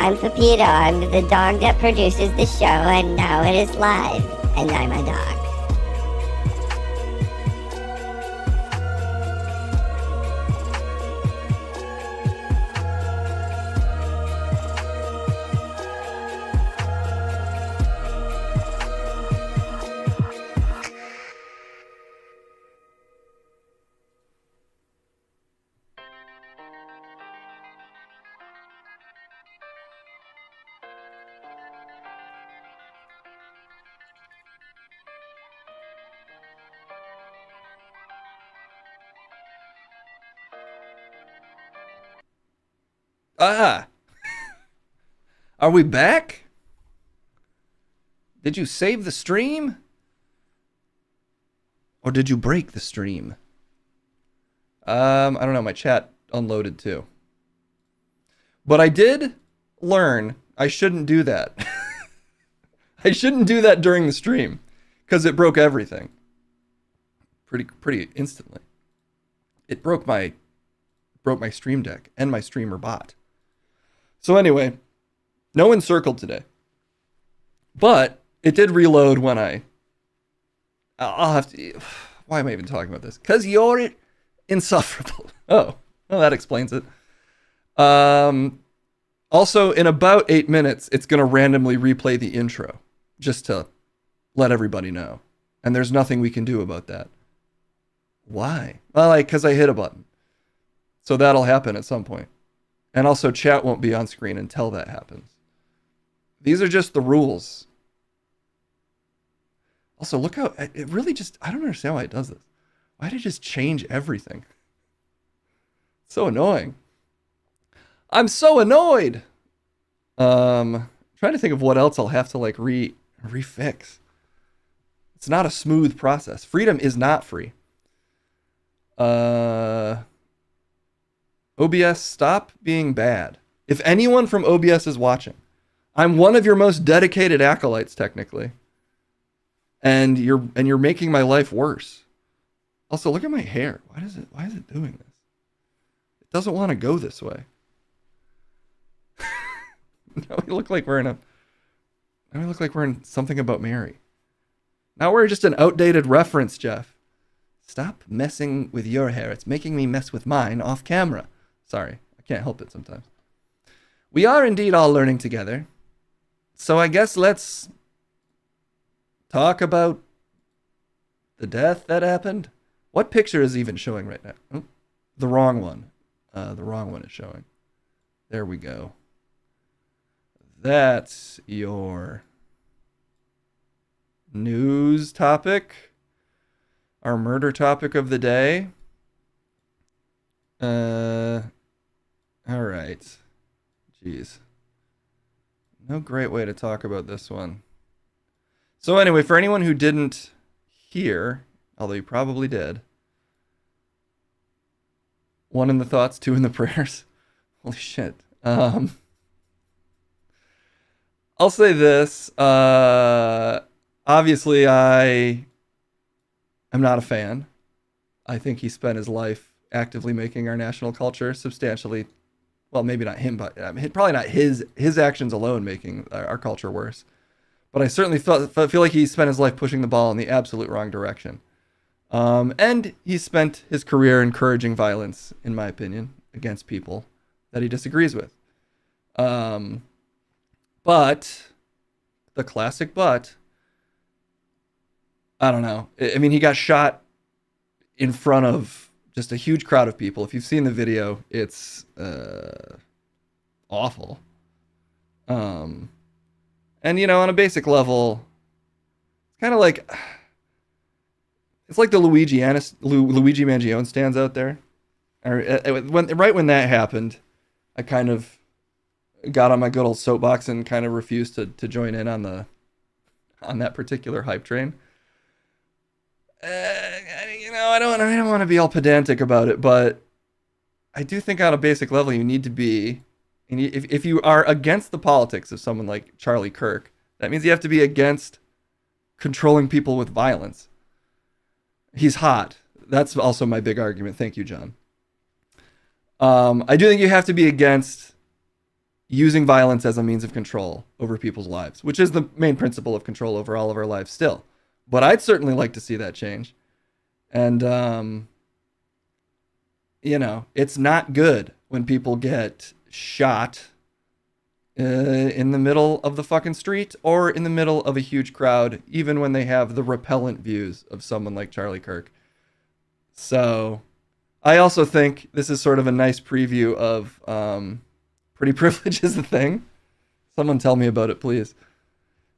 I'm Pepito. I'm the dog that produces the show, and now it is live. And I'm a dog. Ah, are we back? Did you save the stream? Or did you break the stream? I don't know, my chat unloaded too. But I did learn I shouldn't do that. I shouldn't do that during the stream, because it broke everything. Pretty instantly. It broke my stream deck and my streamer bot. So anyway, no encircled today. But it did reload when I'll have to... Why am I even talking about this? Because you're insufferable. Oh, well, that explains it. Also, in about 8 minutes, it's going to randomly replay the intro, just to let everybody know. And there's nothing we can do about that. Why? Well, because I hit a button. So that'll happen at some point. And also, chat won't be on screen until that happens. These are just the rules. Also, look how it really just... I don't understand why it does this. Why did it just change everything? So annoying. I'm so annoyed. Trying to think of what else I'll have to like refix. It's not a smooth process. Freedom is not free. OBS, stop being bad. If anyone from OBS is watching, I'm one of your most dedicated acolytes, technically. And you're making my life worse. Also, look at my hair. Why is it doing this? It doesn't want to go this way. Now we look like we're in Something About Mary. Now we're just an outdated reference, Jeff. Stop messing with your hair. It's making me mess with mine off camera. Sorry, I can't help it sometimes. We are indeed all learning together. So I guess let's talk about the death that happened. What picture is even showing right now? Oh, the wrong one. The wrong one is showing. There we go. That's your news topic. Our murder topic of the day. All right. Jeez. No great way to talk about this one. So anyway, for anyone who didn't hear, although you probably did, 1 in the thoughts, 2 in the prayers. Holy shit. I'll say this. Obviously, I am not a fan. I think he spent his life actively making our national culture substantially, well, maybe not him, but probably not his actions alone making our culture worse. But I certainly feel like he spent his life pushing the ball in the absolute wrong direction. And he spent his career encouraging violence, in my opinion, against people that he disagrees with. But, the classic but, I don't know. I mean, he got shot in front of just a huge crowd of people. If you've seen the video, it's awful. And, you know, on a basic level, it's kind of like... It's like the Luigi Mangione stands out there. Right when that happened, I kind of got on my good old soapbox and kind of refused to join in on that particular hype train. You know, I don't want to be all pedantic about it, but I do think on a basic level you need to be, and if you are against the politics of someone like Charlie Kirk, that means you have to be against controlling people with violence. He's hot. That's also my big argument. Thank you, John. I do think you have to be against using violence as a means of control over people's lives, which is the main principle of control over all of our lives still. But I'd certainly like to see that change. And, it's not good when people get shot in the middle of the fucking street or in the middle of a huge crowd, even when they have the repellent views of someone like Charlie Kirk. So I also think this is sort of a nice preview of Pretty Privilege is a Thing. Someone tell me about it, please.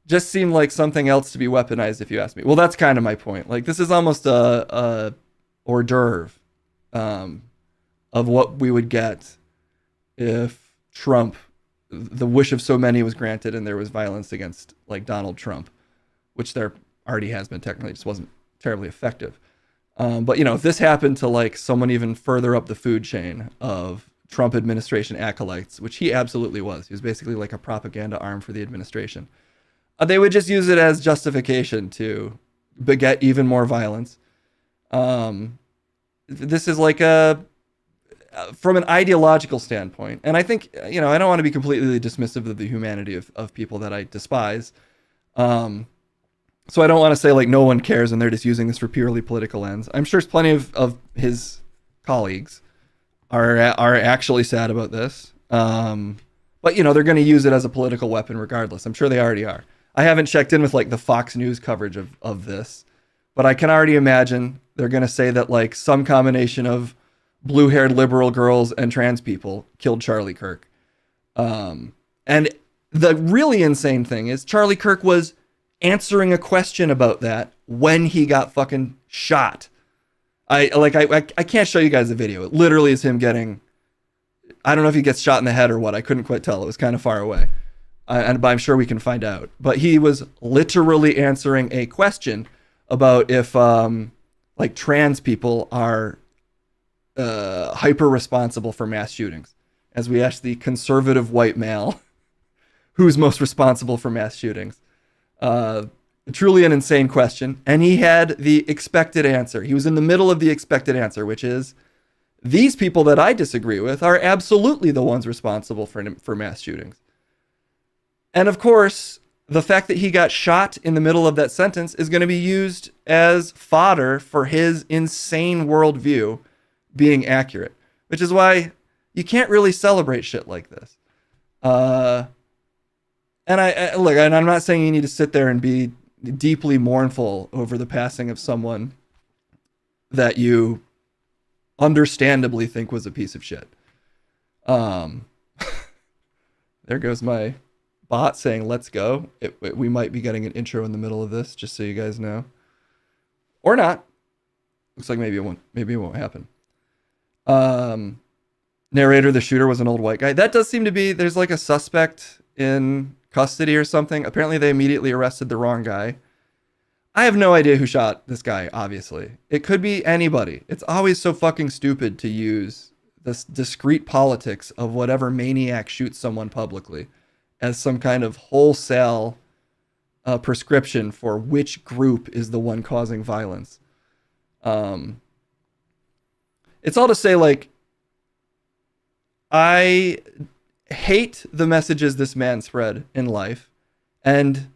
Just seemed like something else to be weaponized, if you ask me. Well, that's kind of my point. Like, this is almost a hors d'oeuvre of what we would get if Trump, the wish of so many was granted and there was violence against, like, Donald Trump, which there already has been technically, just wasn't terribly effective. But, if this happened to, like, someone even further up the food chain of Trump administration acolytes, which he absolutely was. He was basically like a propaganda arm for the administration. They would just use it as justification to beget even more violence. This is like from an ideological standpoint, and I think, I don't want to be completely dismissive of the humanity of people that I despise. So I don't want to say like no one cares and they're just using this for purely political ends. I'm sure plenty of his colleagues are actually sad about this. But they're going to use it as a political weapon regardless. I'm sure they already are. I haven't checked in with like the Fox News coverage of this, but I can already imagine they're going to say that like some combination of blue-haired liberal girls and trans people killed Charlie Kirk. And the really insane thing is Charlie Kirk was answering a question about that when he got fucking shot. I can't show you guys the video. It literally is him getting, I don't know if he gets shot in the head or what. I couldn't quite tell. It was kind of far away. But I'm sure we can find out. But he was literally answering a question about if like trans people are hyper responsible for mass shootings. As we asked the conservative white male who's most responsible for mass shootings. Truly an insane question. And he had the expected answer. He was in the middle of the expected answer, which is these people that I disagree with are absolutely the ones responsible for mass shootings. And of course, the fact that he got shot in the middle of that sentence is going to be used as fodder for his insane worldview being accurate, which is why you can't really celebrate shit like this. And I look, and I'm not saying you need to sit there and be deeply mournful over the passing of someone that you understandably think was a piece of shit. There goes my bot saying, let's go. We might be getting an intro in the middle of this, just so you guys know. Or not. Looks like maybe it won't happen. Narrator, the shooter was an old white guy. That does seem to be, there's like a suspect in custody or something. Apparently they immediately arrested the wrong guy. I have no idea who shot this guy, obviously. It could be anybody. It's always so fucking stupid to use this discrete politics of whatever maniac shoots someone publicly as some kind of wholesale prescription for which group is the one causing violence. It's all to say, like, I hate the messages this man spread in life, and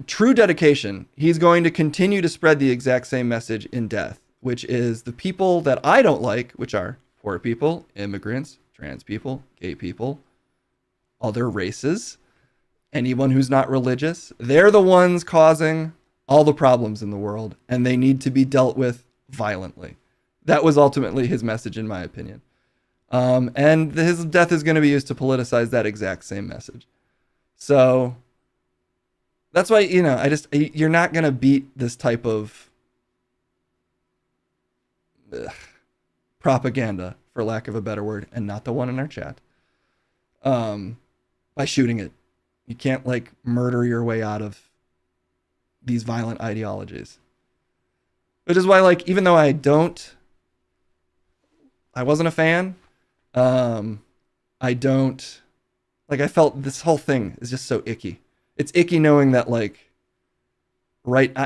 true dedication, he's going to continue to spread the exact same message in death, which is the people that I don't like, which are poor people, immigrants, trans people, gay people, other races, anyone who's not religious. They're the ones causing all the problems in the world, and they need to be dealt with violently. That was ultimately his message, in my opinion. And his death is going to be used to politicize that exact same message. So that's why, you're not going to beat this type of propaganda, for lack of a better word, and not the one in our chat, by shooting it. You can't, like, murder your way out of these violent ideologies. Which is why, like, even though I wasn't a fan, I felt this whole thing is just so icky. It's icky knowing that, like,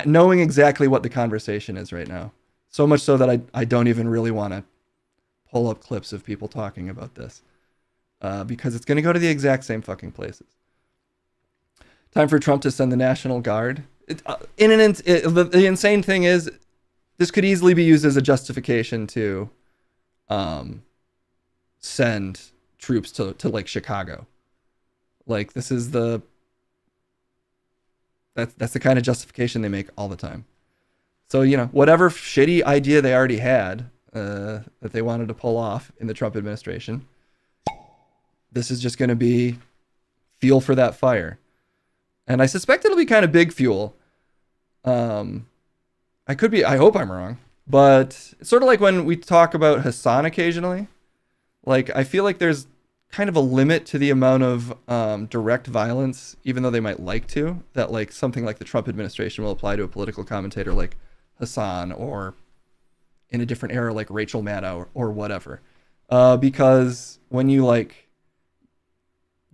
knowing exactly what the conversation is right now. So much so that I don't even really want to pull up clips of people talking about this. because it's going to go to the exact same fucking places. Time for Trump to send the National Guard. The insane thing is, this could easily be used as a justification to send troops to like Chicago. Like, this is that's the kind of justification they make all the time. So, whatever shitty idea they already had that they wanted to pull off in the Trump administration, this is just going to be fuel for that fire. And I suspect it'll be kind of big fuel. I hope I'm wrong, but it's sort of like when we talk about Hassan occasionally. Like, I feel like there's kind of a limit to the amount of direct violence, even though they might like to, that like something like the Trump administration will apply to a political commentator like Hassan, or in a different era like Rachel Maddow or whatever. Because when you like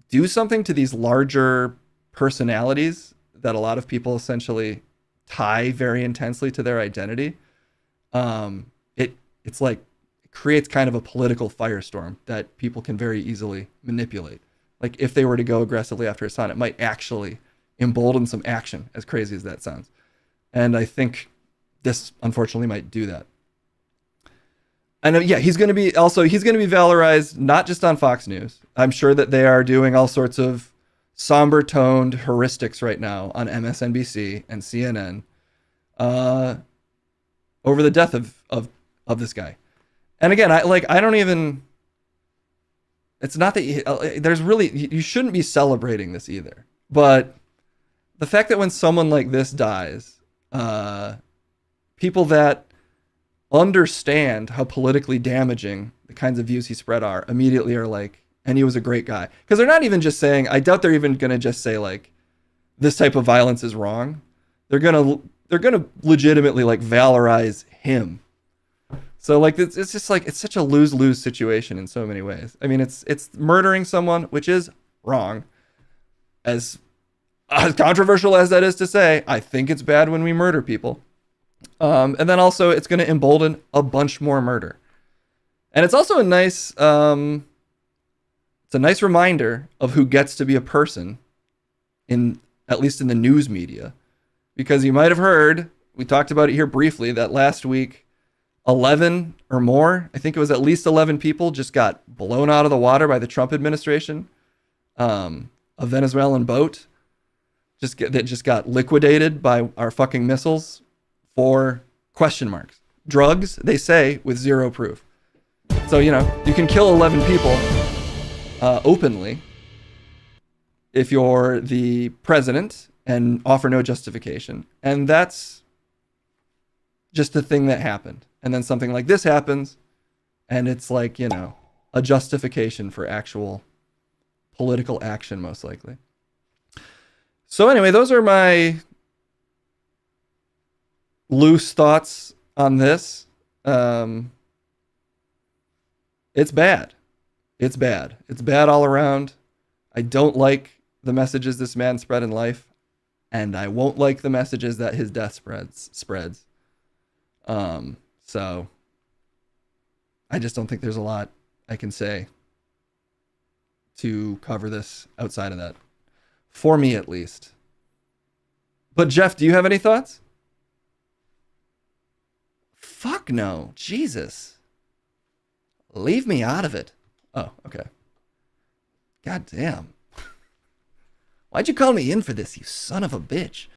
do something to these larger personalities that a lot of people essentially tie very intensely to their identity, it's like it creates kind of a political firestorm that people can very easily manipulate. Like, if they were to go aggressively after Hassan, it might actually embolden some action, as crazy as that sounds. And I think this unfortunately might do that. And yeah, he's going to be valorized not just on Fox News. I'm sure that they are doing all sorts of somber toned heuristics right now on MSNBC and CNN over the death of this guy. And again, I don't even, it's not that there's really, you shouldn't be celebrating this either. But the fact that when someone like this dies, people that understand how politically damaging the kinds of views he spread are immediately are like, and he was a great guy. Because they're not even just saying, I doubt they're even going to just say like, this type of violence is wrong. They're going to legitimately like valorize him. So like, it's just like, it's such a lose-lose situation in so many ways. I mean, it's murdering someone, which is wrong. As controversial as that is to say, I think it's bad when we murder people. And then also it's going to embolden a bunch more murder. And it's also a nice reminder of who gets to be a person at least in the news media. Because you might have heard, we talked about it here briefly, that last week 11 or more, I think it was at least 11 people just got blown out of the water by the Trump administration. A Venezuelan boat that just got liquidated by our fucking missiles for question marks. Drugs, they say, with zero proof. So, you can kill 11 people openly if you're the president and offer no justification. And that's just the thing that happened. And then something like this happens, and it's like, a justification for actual political action, most likely. So anyway, those are my loose thoughts on this. It's bad. It's bad. It's bad all around. I don't like the messages this man spread in life, and I won't like the messages that his death spreads. So I just don't think there's a lot I can say to cover this outside of that. For me, at least. But Jeff, do you have any thoughts? Fuck no. Jesus. Leave me out of it. Oh, okay. God damn. Why'd you call me in for this, you son of a bitch?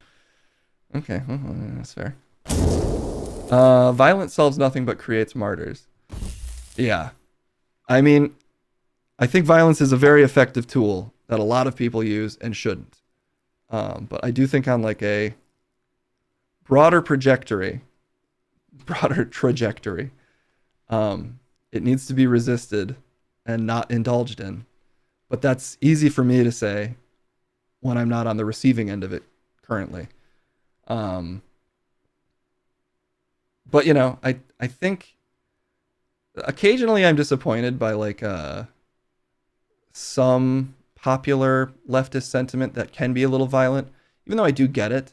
Okay, well, that's fair. Violence solves nothing but creates martyrs. Yeah. I mean, I think violence is a very effective tool that a lot of people use and shouldn't. But I do think on like a broader trajectory, it needs to be resisted and not indulged in. But that's easy for me to say when I'm not on the receiving end of it currently. But I think occasionally I'm disappointed by like some popular leftist sentiment that can be a little violent, even though I do get it.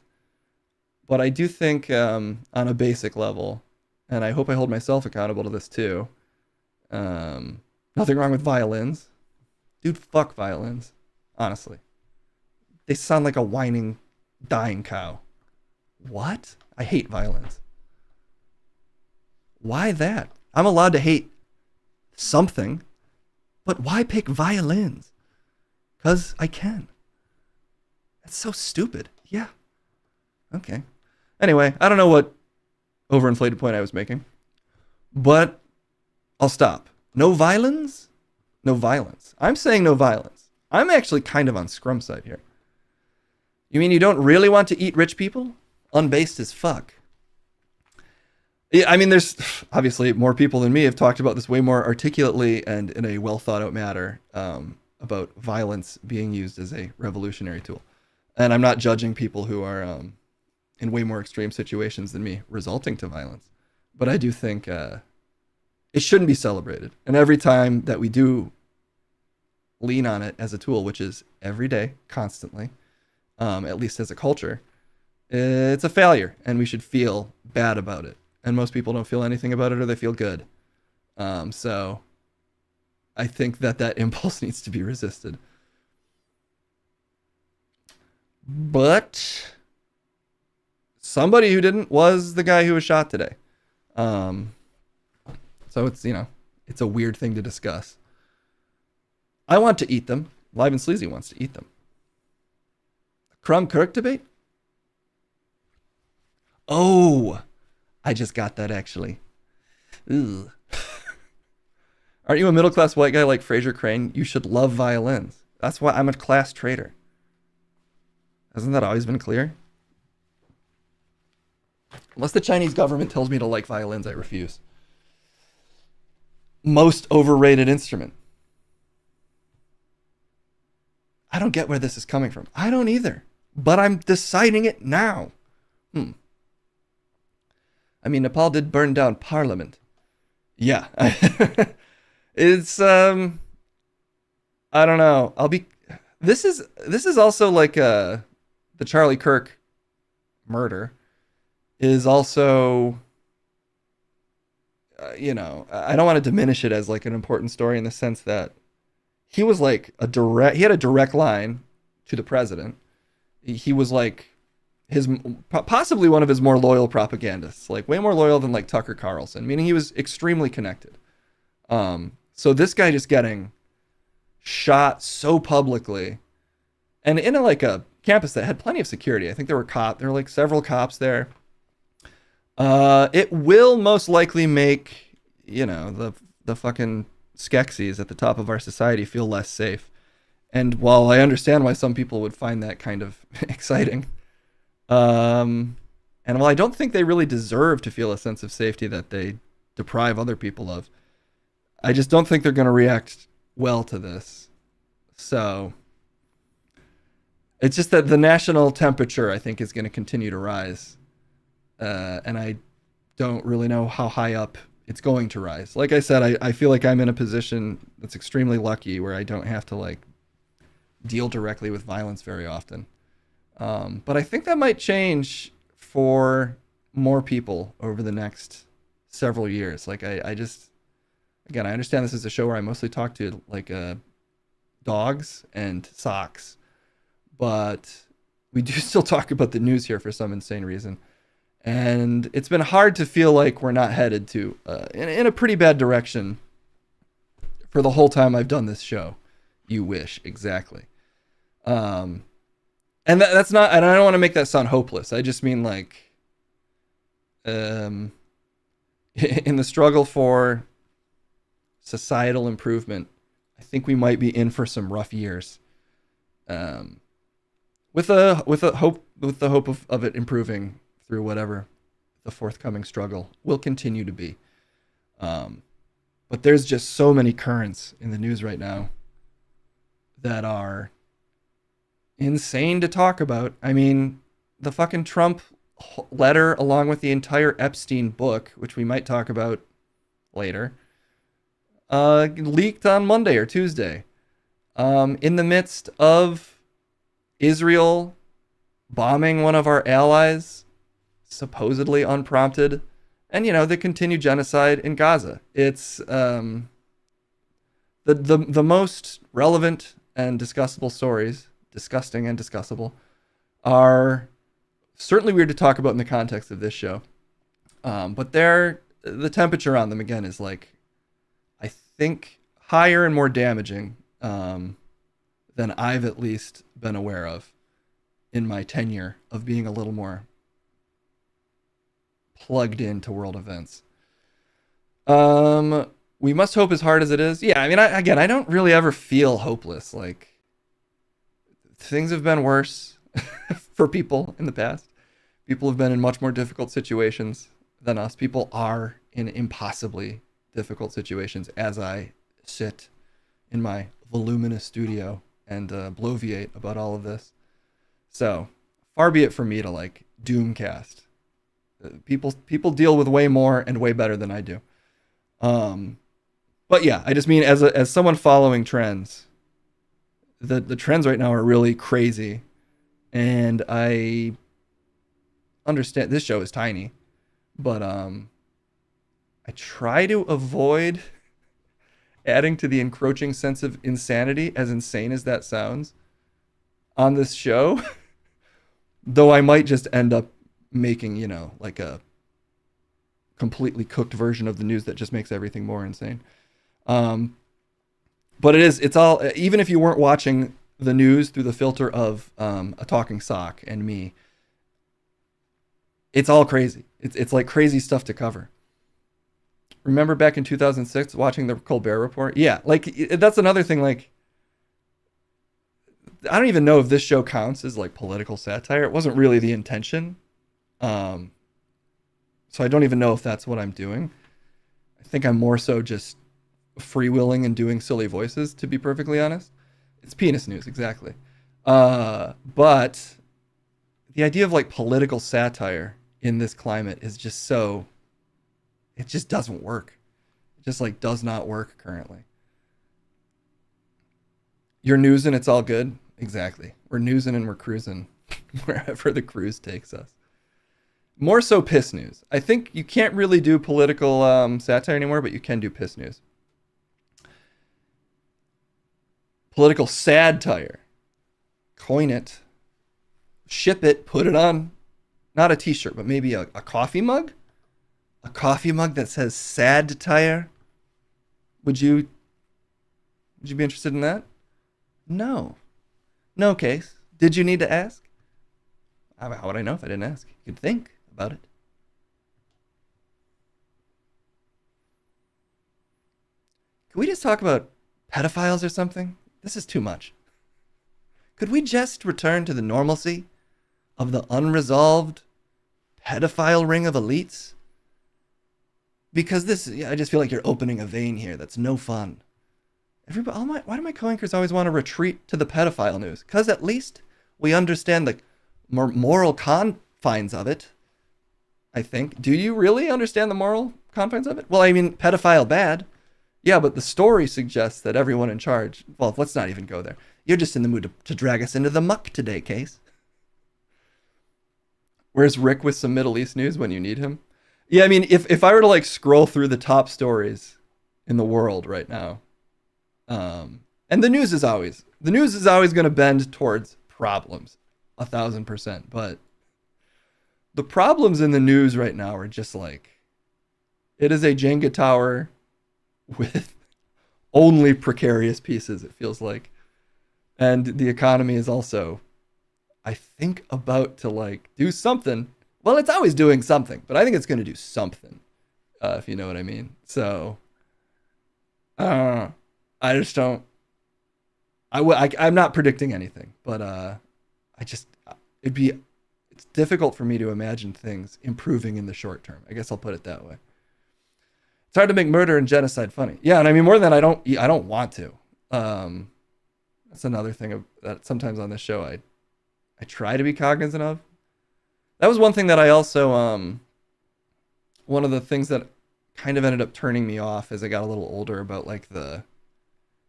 But I do think on a basic level, and I hope I hold myself accountable to this too, nothing wrong with violins. Dude, fuck violins. Honestly. They sound like a whining, dying cow. What? I hate violins. Why that? I'm allowed to hate something, but why pick violins? Because I can. That's so stupid. Yeah. Okay. Anyway, I don't know what overinflated point I was making, but I'll stop. No violence? No violence. I'm saying no violence. I'm actually kind of on Scrum's side here. You mean you don't really want to eat rich people? Unbased as fuck. Yeah, I mean, there's obviously more people than me have talked about this way more articulately and in a well thought out manner about violence being used as a revolutionary tool. And I'm not judging people who are in way more extreme situations than me resulting to violence. But I do think it shouldn't be celebrated. And every time that we do lean on it as a tool, which is every day, constantly, at least as a culture, it's a failure and we should feel bad about it. And most people don't feel anything about it or they feel good. So I think that impulse needs to be resisted. But somebody who didn't was the guy who was shot today. So it's, it's a weird thing to discuss. I want to eat them. Live and Sleazy wants to eat them. Crumb Kirk debate? Oh, I just got that actually. Ugh. Aren't you a middle-class white guy like Fraser Crane? You should love violins. That's why I'm a class traitor. Hasn't that always been clear? Unless the Chinese government tells me to like violins, I refuse. Most overrated instrument. I don't get where this is coming from. I don't either. But I'm deciding it now. I mean, Nepal did burn down Parliament. Yeah. It's, I don't know. This is also like, the Charlie Kirk murder is also, I don't want to diminish it as like an important story in the sense that he was like he had a direct line to the president. He was like possibly one of his more loyal propagandists, like way more loyal than like Tucker Carlson, meaning he was extremely connected. So this guy just getting shot so publicly and in a campus that had plenty of security. I think there were like several cops there. It will most likely make, the fucking Skeksis at the top of our society feel less safe. And while I understand why some people would find that kind of exciting, and while I don't think they really deserve to feel a sense of safety that they deprive other people of, I just don't think they're going to react well to this. So it's just that the national temperature, I think, is going to continue to rise. And I don't really know how high up it's going to rise. Like I said, I feel like I'm in a position that's extremely lucky where I don't have to deal directly with violence very often. But I think that might change for more people over the next several years. Again, I understand this is a show where I mostly talk to dogs and socks, but we do still talk about the news here for some insane reason. And it's been hard to feel like we're not headed to in a pretty bad direction for the whole time I've done this show. You wish, exactly. And that's not, and I don't want to make that sound hopeless. I just mean in the struggle for societal improvement, I think we might be in for some rough years. With the hope of it improving through whatever the forthcoming struggle will continue to be. But there's just so many currents in the news right now that are insane to talk about. I mean, the fucking Trump letter along with the entire Epstein book, which we might talk about later, leaked on Monday or Tuesday, in the midst of Israel bombing one of our allies, supposedly unprompted, and the continued genocide in Gaza. It's The most relevant and discussable stories, disgusting and discussable, are certainly weird to talk about in the context of this show. But the temperature on them again is like, I think, higher and more damaging than I've at least been aware of in my tenure of being a little more plugged into world events. We must hope as hard as it is. Yeah, I mean, I don't really ever feel hopeless. Like, things have been worse for people in the past. People have been in much more difficult situations than us. People are in impossibly difficult situations as I sit in my voluminous studio and bloviate about all of this. So, far be it from me to like doomcast. People deal with way more and way better than I do. But yeah, I just mean as someone following trends, the trends right now are really crazy, and I understand this show is tiny, but I try to avoid adding to the encroaching sense of insanity, as insane as that sounds, on this show. Though I might just end up making, like a completely cooked version of the news that just makes everything more insane. But it's all, even if you weren't watching the news through the filter of a talking sock and me, it's all crazy. It's like crazy stuff to cover. Remember back in 2006 watching the Colbert Report? Yeah, like that's another thing. Like, I don't even know if this show counts as like political satire. It wasn't really the intention. So I don't even know if that's what I'm doing. I think I'm more so just freewheeling and doing silly voices, to be perfectly honest. It's penis news, exactly. But the idea of like political satire in this climate is just so, it just doesn't work. It just like does not work currently. You're newsing, it's all good. Exactly. We're newsing and we're cruising wherever the cruise takes us. More so piss news. I think you can't really do political satire anymore, but you can do piss news. Political sad-tire. Coin it. Ship it. Put it on, not a t-shirt, but maybe a coffee mug? A coffee mug that says sad-tire? Would you be interested in that? No. No, Case. Did you need to ask? How would I know if I didn't ask? You could think about it. Could we just talk about pedophiles or something? This is too much. Could we just return to the normalcy of the unresolved pedophile ring of elites? Because I just feel like you're opening a vein here that's no fun. Why do my co-anchors always want to retreat to the pedophile news? Because at least we understand the moral confines of it, I think. Do you really understand the moral confines of it? Well, I mean, pedophile bad. Yeah, but the story suggests that everyone in charge... Well, let's not even go there. You're just in the mood to drag us into the muck today, Case. Where's Rick with some Middle East news when you need him? Yeah, I mean, if I were to like scroll through the top stories in the world right now, and the news is always going to bend towards problems, 1,000%. But the problems in the news right now are just like, it is a Jenga tower with only precarious pieces, it feels like. And the economy is also, I think, about to like do something. Well, it's always doing something, but I think it's going to do something, if you know what I mean. So, I just don't. I'm not predicting anything, but it's difficult for me to imagine things improving in the short term. I guess I'll put it that way. It's hard to make murder and genocide funny. Yeah, and I mean more than I don't want to. That's another thing that sometimes on this show I try to be cognizant of. That was one thing that I also one of the things that kind of ended up turning me off as I got a little older about like the,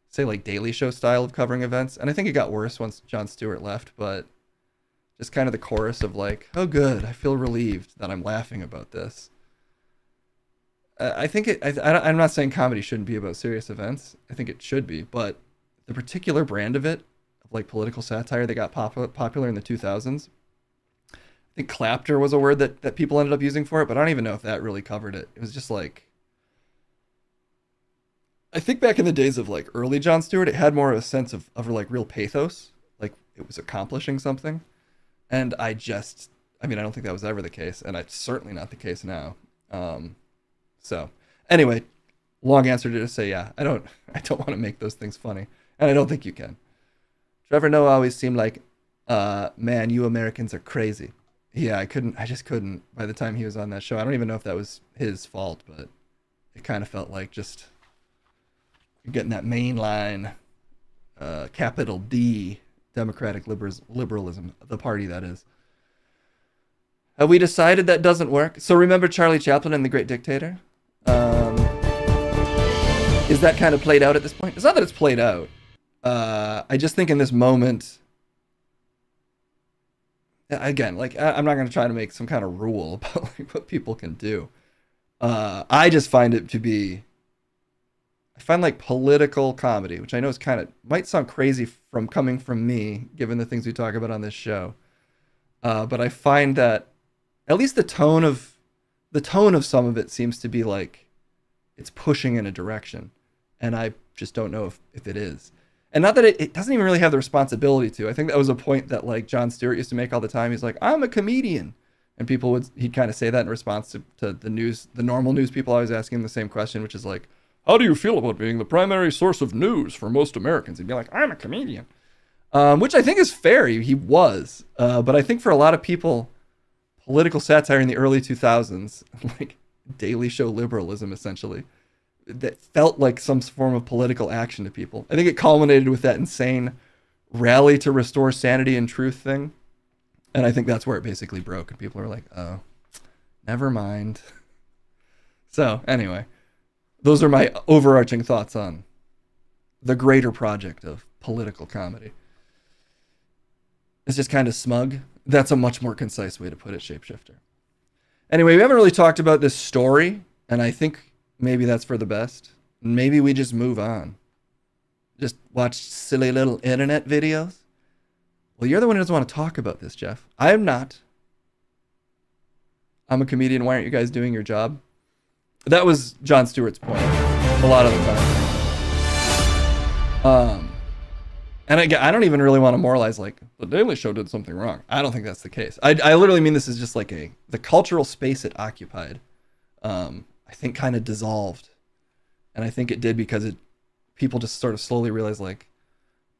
say, like Daily Show style of covering events. And I think it got worse once Jon Stewart left, but just kind of the chorus of like, oh good, I feel relieved that I'm laughing about this. I think I'm not saying comedy shouldn't be about serious events. I think it should be, but the particular brand of it, of like political satire that got popular in the 2000s, I think clapter was a word that people ended up using for it, but I don't even know if that really covered it. It was just like, I think back in the days of like early Jon Stewart, it had more of a sense of like real pathos, like it was accomplishing something. And I mean, I don't think that was ever the case, and it's certainly not the case now. So anyway, long answer to just say, yeah, I don't want to make those things funny, and I don't think you can. Trevor Noah always seemed like, man, you Americans are crazy. Yeah, I just couldn't. By the time he was on that show, I don't even know if that was his fault, but it kind of felt like just you're getting that mainline, capital D, Democratic liberalism, the party that is. Have we decided that doesn't work? So remember Charlie Chaplin and The Great Dictator? Is that kind of played out at this point? It's not that it's played out. I just think in this moment, again, like I'm not going to try to make some kind of rule about like what people can do. I just find it to be, I find like political comedy, which I know is kind of might sound crazy from coming from me, given the things we talk about on this show. But I find that at least the tone of some of it seems to be like it's pushing in a direction, and I just don't know if it is. And not that it doesn't even really have the responsibility to. I think that was a point that like Jon Stewart used to make all the time. He's like, I'm a comedian. And he'd kind of say that in response to the normal news people always asking him the same question, which is like, how do you feel about being the primary source of news for most Americans? He'd be like, I'm a comedian. Which I think is fair. He was. But I think for a lot of people, political satire in the early 2000s, like Daily Show liberalism, essentially, that felt like some form of political action to people. I think it culminated with that insane rally to restore sanity and truth thing. And I think that's where it basically broke. And people are like, oh, never mind. So anyway, those are my overarching thoughts on the greater project of political comedy. It's just kind of smug. That's a much more concise way to put it, Shapeshifter. Anyway, we haven't really talked about this story, and I think maybe that's for the best. Maybe we just move on. Just watch silly little internet videos. Well, you're the one who doesn't want to talk about this, Jeff. I am not. I'm a comedian. Why aren't you guys doing your job? That was Jon Stewart's point a lot of the time. And again, I don't even really want to moralize like the Daily Show did something wrong. I don't think that's the case. I literally mean this is just like the cultural space it occupied. I think kind of dissolved, and I think it did because people just sort of slowly realized like,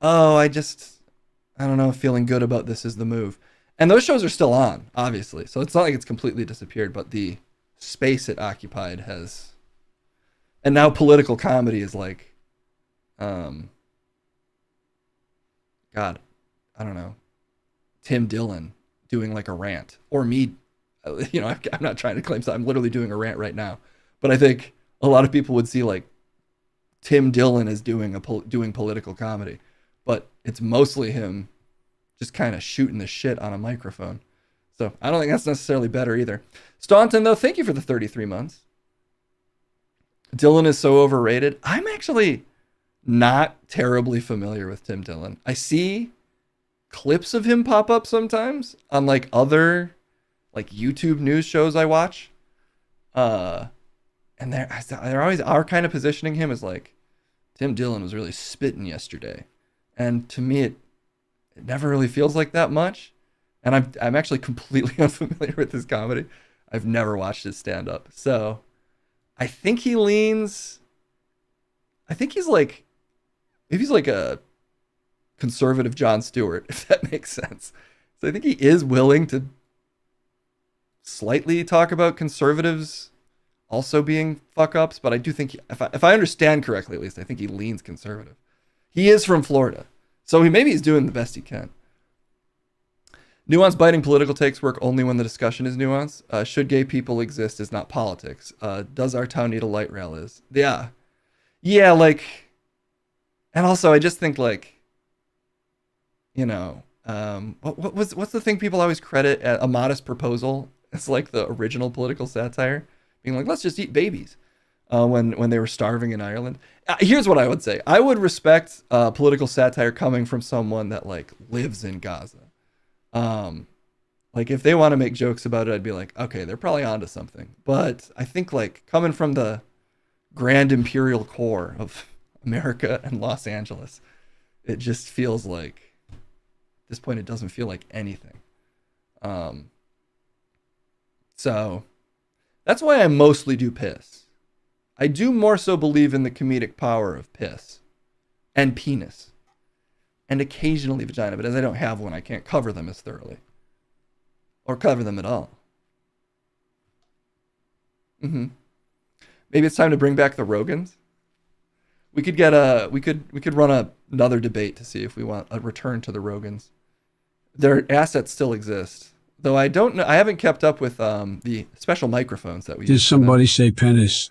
oh, I don't know, feeling good about this is the move. And those shows are still on, obviously, so it's not like it's completely disappeared, but the space it occupied has, and now political comedy is like, God, I don't know, Tim Dillon doing like a rant, or me, you know, I'm not trying to claim so. I'm literally doing a rant right now, but I think a lot of people would see like Tim Dillon as doing political comedy, but it's mostly him just kind of shooting the shit on a microphone. So I don't think that's necessarily better either. Staunton, though, thank you for the 33 months. Dillon is so overrated. I'm actually not terribly familiar with Tim Dillon. I see clips of him pop up sometimes on like other like YouTube news shows I watch. And they're always are kind of positioning him as like, Tim Dillon was really spitting yesterday. And to me, it never really feels like that much. And I'm actually completely unfamiliar with his comedy. I've never watched his stand-up. So I think he's like, maybe he's like a conservative Jon Stewart, if that makes sense. So I think he is willing to slightly talk about conservatives also being fuck-ups, but I do think, if I understand correctly at least, I think he leans conservative. He is from Florida, so maybe he's doing the best he can. Nuance biting political takes work only when the discussion is nuanced. Should gay people exist is not politics. Does our town need a light rail is? Yeah, like, and also I just think like, you know, what's the thing people always credit A Modest Proposal? It's like the original political satire, being like, let's just eat babies. when they were starving in Ireland. Here's what I would say: I would respect political satire coming from someone that like lives in Gaza. Like if they want to make jokes about it, I'd be like, okay, they're probably onto something. But I think like coming from the grand imperial core of America and Los Angeles, it just feels like at this point it doesn't feel like anything. So that's why I mostly do piss. I do more so believe in the comedic power of piss and penis and occasionally vagina, but as I don't have one, I can't cover them as thoroughly or cover them at all. Maybe it's time to bring back the Rogans. We could get we could run another debate to see if we want a return to the Rogans. Their assets still exist, though I don't know. I haven't kept up with the special microphones that we. Did somebody say penis?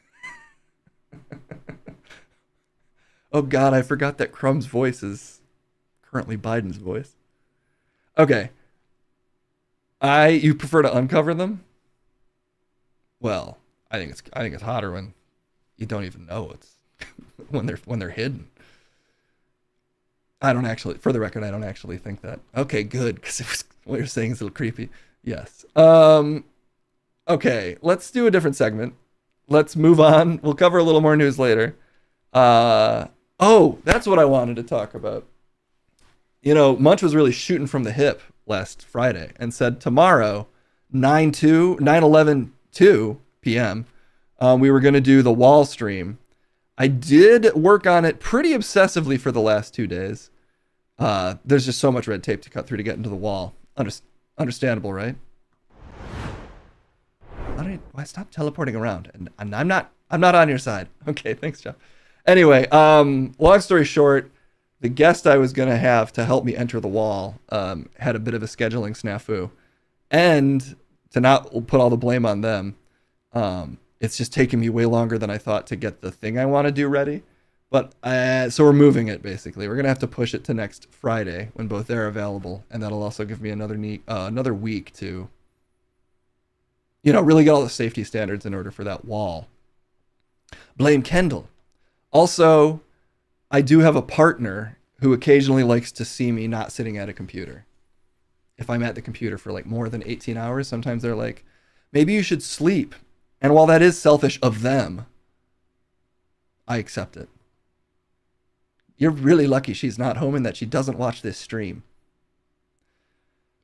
Oh God, I forgot that Crumb's voice is currently Biden's voice. Okay. You prefer to uncover them? Well, I think it's hotter when you don't even know it's when they're hidden. I don't actually, for the record, I don't actually think that. Okay, good, because what you're saying is a little creepy. Yes. Okay, let's do a different segment. Let's move on. We'll cover a little more news later. Oh, that's what I wanted to talk about. You know, Munch was really shooting from the hip last Friday and said tomorrow, 9/11 p.m., we were going to do the wall stream. I did work on it pretty obsessively for the last 2 days. There's just so much red tape to cut through to get into the wall. Understandable, right? Why stop teleporting around? And I'm not on your side. Okay, thanks, Jeff. Anyway, long story short, the guest I was going to have to help me enter the wall had a bit of a scheduling snafu. And to not put all the blame on them, it's just taking me way longer than I thought to get the thing I want to do ready. But so we're moving it, basically. We're going to have to push it to next Friday when both they're available. And that'll also give me another week to, you know, really get all the safety standards in order for that wall. Blame Kendall. Also, I do have a partner who occasionally likes to see me not sitting at a computer. If I'm at the computer for like more than 18 hours, sometimes they're like, maybe you should sleep. And while that is selfish of them, I accept it. You're really lucky she's not home and that she doesn't watch this stream.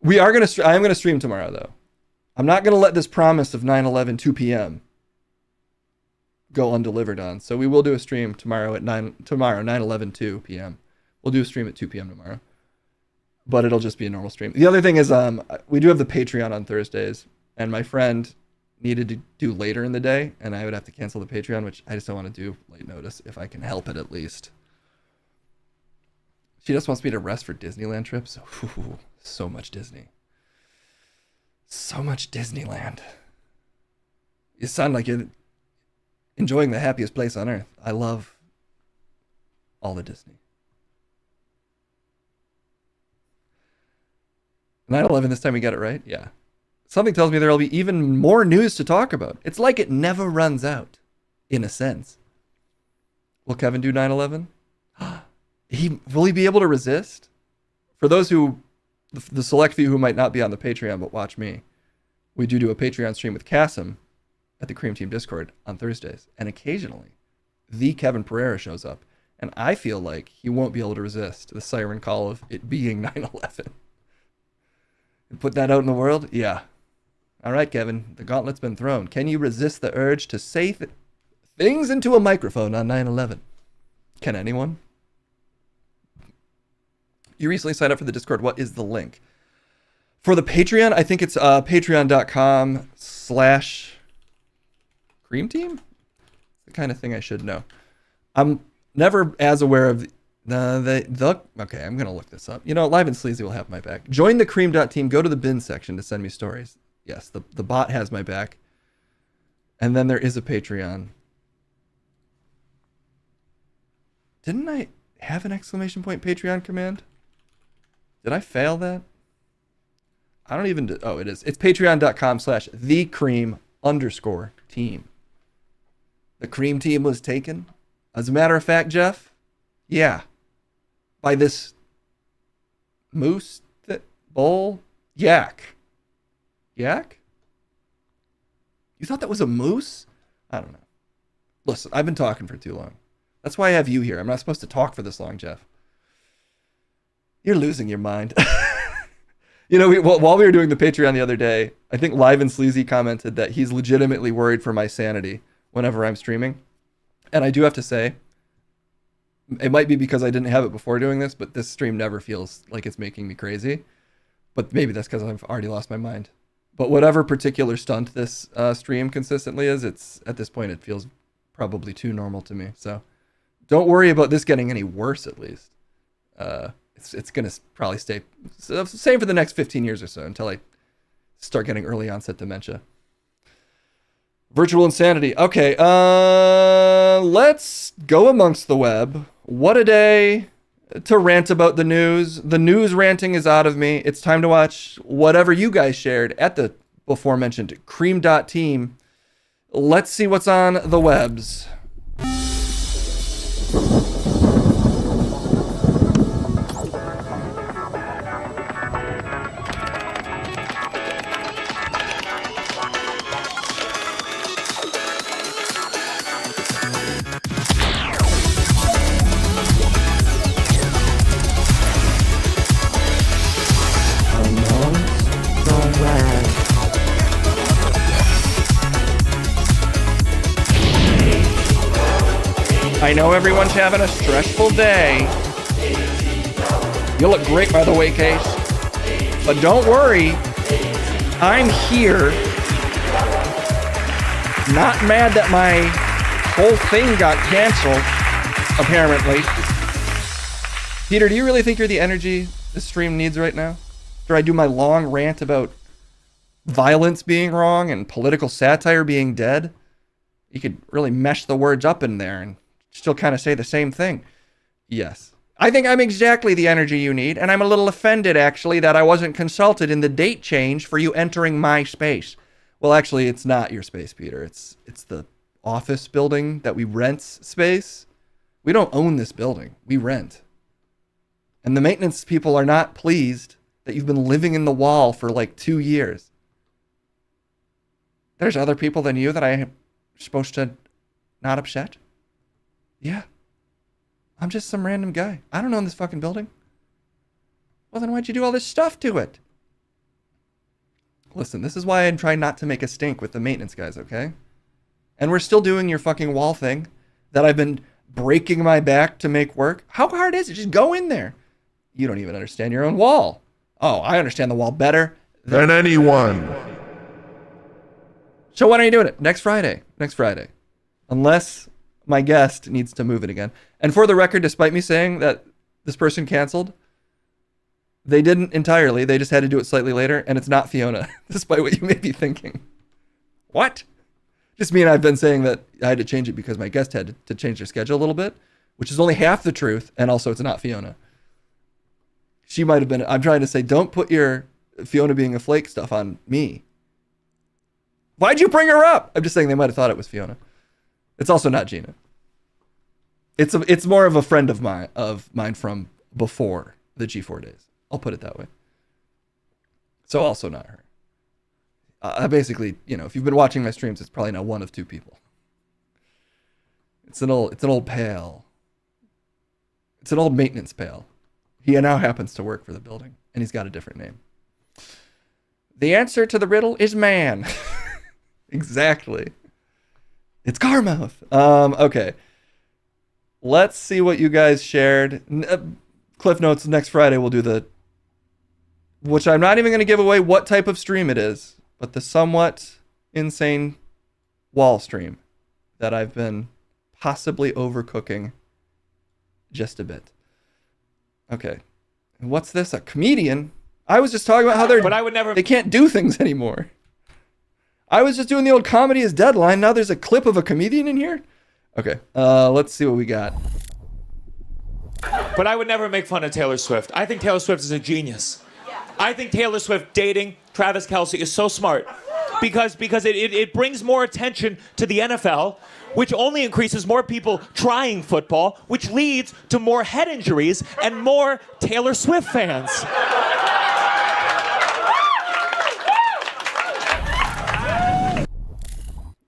I am going to stream tomorrow, though. I'm not going to let this promise of 9/11 2 p.m. go undelivered on. So we will do a stream tomorrow at 9/11 2 p.m. We'll do a stream at 2 p.m. tomorrow. But it'll just be a normal stream. The other thing is we do have the Patreon on Thursdays, and my friend needed to do later in the day, and I would have to cancel the Patreon, which I just don't want to do late notice if I can help it at least. She just wants me to rest for Disneyland trips. Ooh, so much Disney. So much Disneyland. You sound like you're enjoying the happiest place on earth. I love all the Disney. 9/11, this time we got it right? Yeah. Something tells me there will be even more news to talk about. It's like it never runs out, in a sense. Will Kevin do 9/11? Will he be able to resist? For those who, the select few who might not be on the Patreon but watch me, we do a Patreon stream with Kasim at the Cream Team Discord on Thursdays. And occasionally, the Kevin Pereira shows up. And I feel like he won't be able to resist the siren call of it being 9/11. And put that out in the world? Yeah. All right, Kevin, the gauntlet's been thrown. Can you resist the urge to say things into a microphone on 9/11? Can anyone? You recently signed up for the Discord. What is the link? For the Patreon, I think it's patreon.com/Cream Team? The kind of thing I should know. I'm never as aware of okay, I'm going to look this up. You know, Live and Sleazy will have my back. Join the Cream.team. Go to the bin section to send me stories. Yes, the bot has my back. And then there is a Patreon. Didn't I have an exclamation point Patreon command? Did I fail that? I don't even... Oh, it is. It's patreon.com/thecream_team. The cream team was taken. As a matter of fact, Jeff, yeah, by this moose, bull, yak. Yak? You thought that was a moose? I don't know. Listen, I've been talking for too long. That's why I have you here. I'm not supposed to talk for this long, Jeff. You're losing your mind. You know, while we were doing the Patreon the other day, I think Live and Sleazy commented that he's legitimately worried for my sanity whenever I'm streaming. And I do have to say, it might be because I didn't have it before doing this, but this stream never feels like it's making me crazy. But maybe that's because I've already lost my mind. But whatever particular stunt this stream consistently is, it's at this point, it feels probably too normal to me. So don't worry about this getting any worse, at least. It's going to probably stay same for the next 15 years or so until I start getting early onset dementia. Virtual insanity. Okay, let's go amongst the web. What a day to rant about the news. The news ranting is out of me. It's time to watch whatever you guys shared at the before mentioned cream.team. Let's see what's on the webs. I know everyone's having a stressful day. You look great, by the way, Case. But don't worry. I'm here. Not mad that my whole thing got canceled, apparently. Peter, do you really think you're the energy this stream needs right now? After I do my long rant about violence being wrong and political satire being dead? You could really mesh the words up in there and still kind of say the same thing. Yes. I think I'm exactly the energy you need, and I'm a little offended, actually, that I wasn't consulted in the date change for you entering my space. Well, actually, it's not your space, Peter. It's the office building that we rent space. We don't own this building. We rent. And the maintenance people are not pleased that you've been living in the wall for like 2 years. There's other people than you that I am supposed to not upset? Yeah. I'm just some random guy. I don't own this fucking building. Well, then why'd you do all this stuff to it? Listen, this is why I'm trying not to make a stink with the maintenance guys, okay? And we're still doing your fucking wall thing that I've been breaking my back to make work. How hard is it? Just go in there. You don't even understand your own wall. Oh, I understand the wall better than anyone. So when are you doing it? Next Friday. Next Friday. Unless my guest needs to move it again. And for the record, despite me saying that this person canceled, they didn't entirely. They just had to do it slightly later, and it's not Fiona, despite what you may be thinking. What? Just me and I've been saying that I had to change it because my guest had to change their schedule a little bit, which is only half the truth, and also it's not Fiona. She might have been, I'm trying to say, don't put your Fiona being a flake stuff on me. Why'd you bring her up? I'm just saying they might have thought it was Fiona. It's also not Gina. It's more of a friend of mine from before the G4 days. I'll put it that way. So also not her. Basically, you know, if you've been watching my streams, it's probably now one of two people. It's an old pal. It's an old maintenance pal. He now happens to work for the building, and he's got a different name. The answer to the riddle is man. Exactly. It's Carmouth. Okay. Let's see what you guys shared. Cliff Notes, next Friday we'll do which I'm not even going to give away what type of stream it is, but the somewhat insane wall stream that I've been possibly overcooking just a bit. Okay. And what's this? A comedian? I was just talking about how they can't do things anymore. I was just doing the old comedy is deadline. Now there's a clip of a comedian in here. Okay, let's see what we got. But I would never make fun of Taylor Swift. I think Taylor Swift is a genius. I think Taylor Swift dating Travis Kelce is so smart because it brings more attention to the NFL which only increases more people trying football, which leads to more head injuries and more Taylor Swift fans.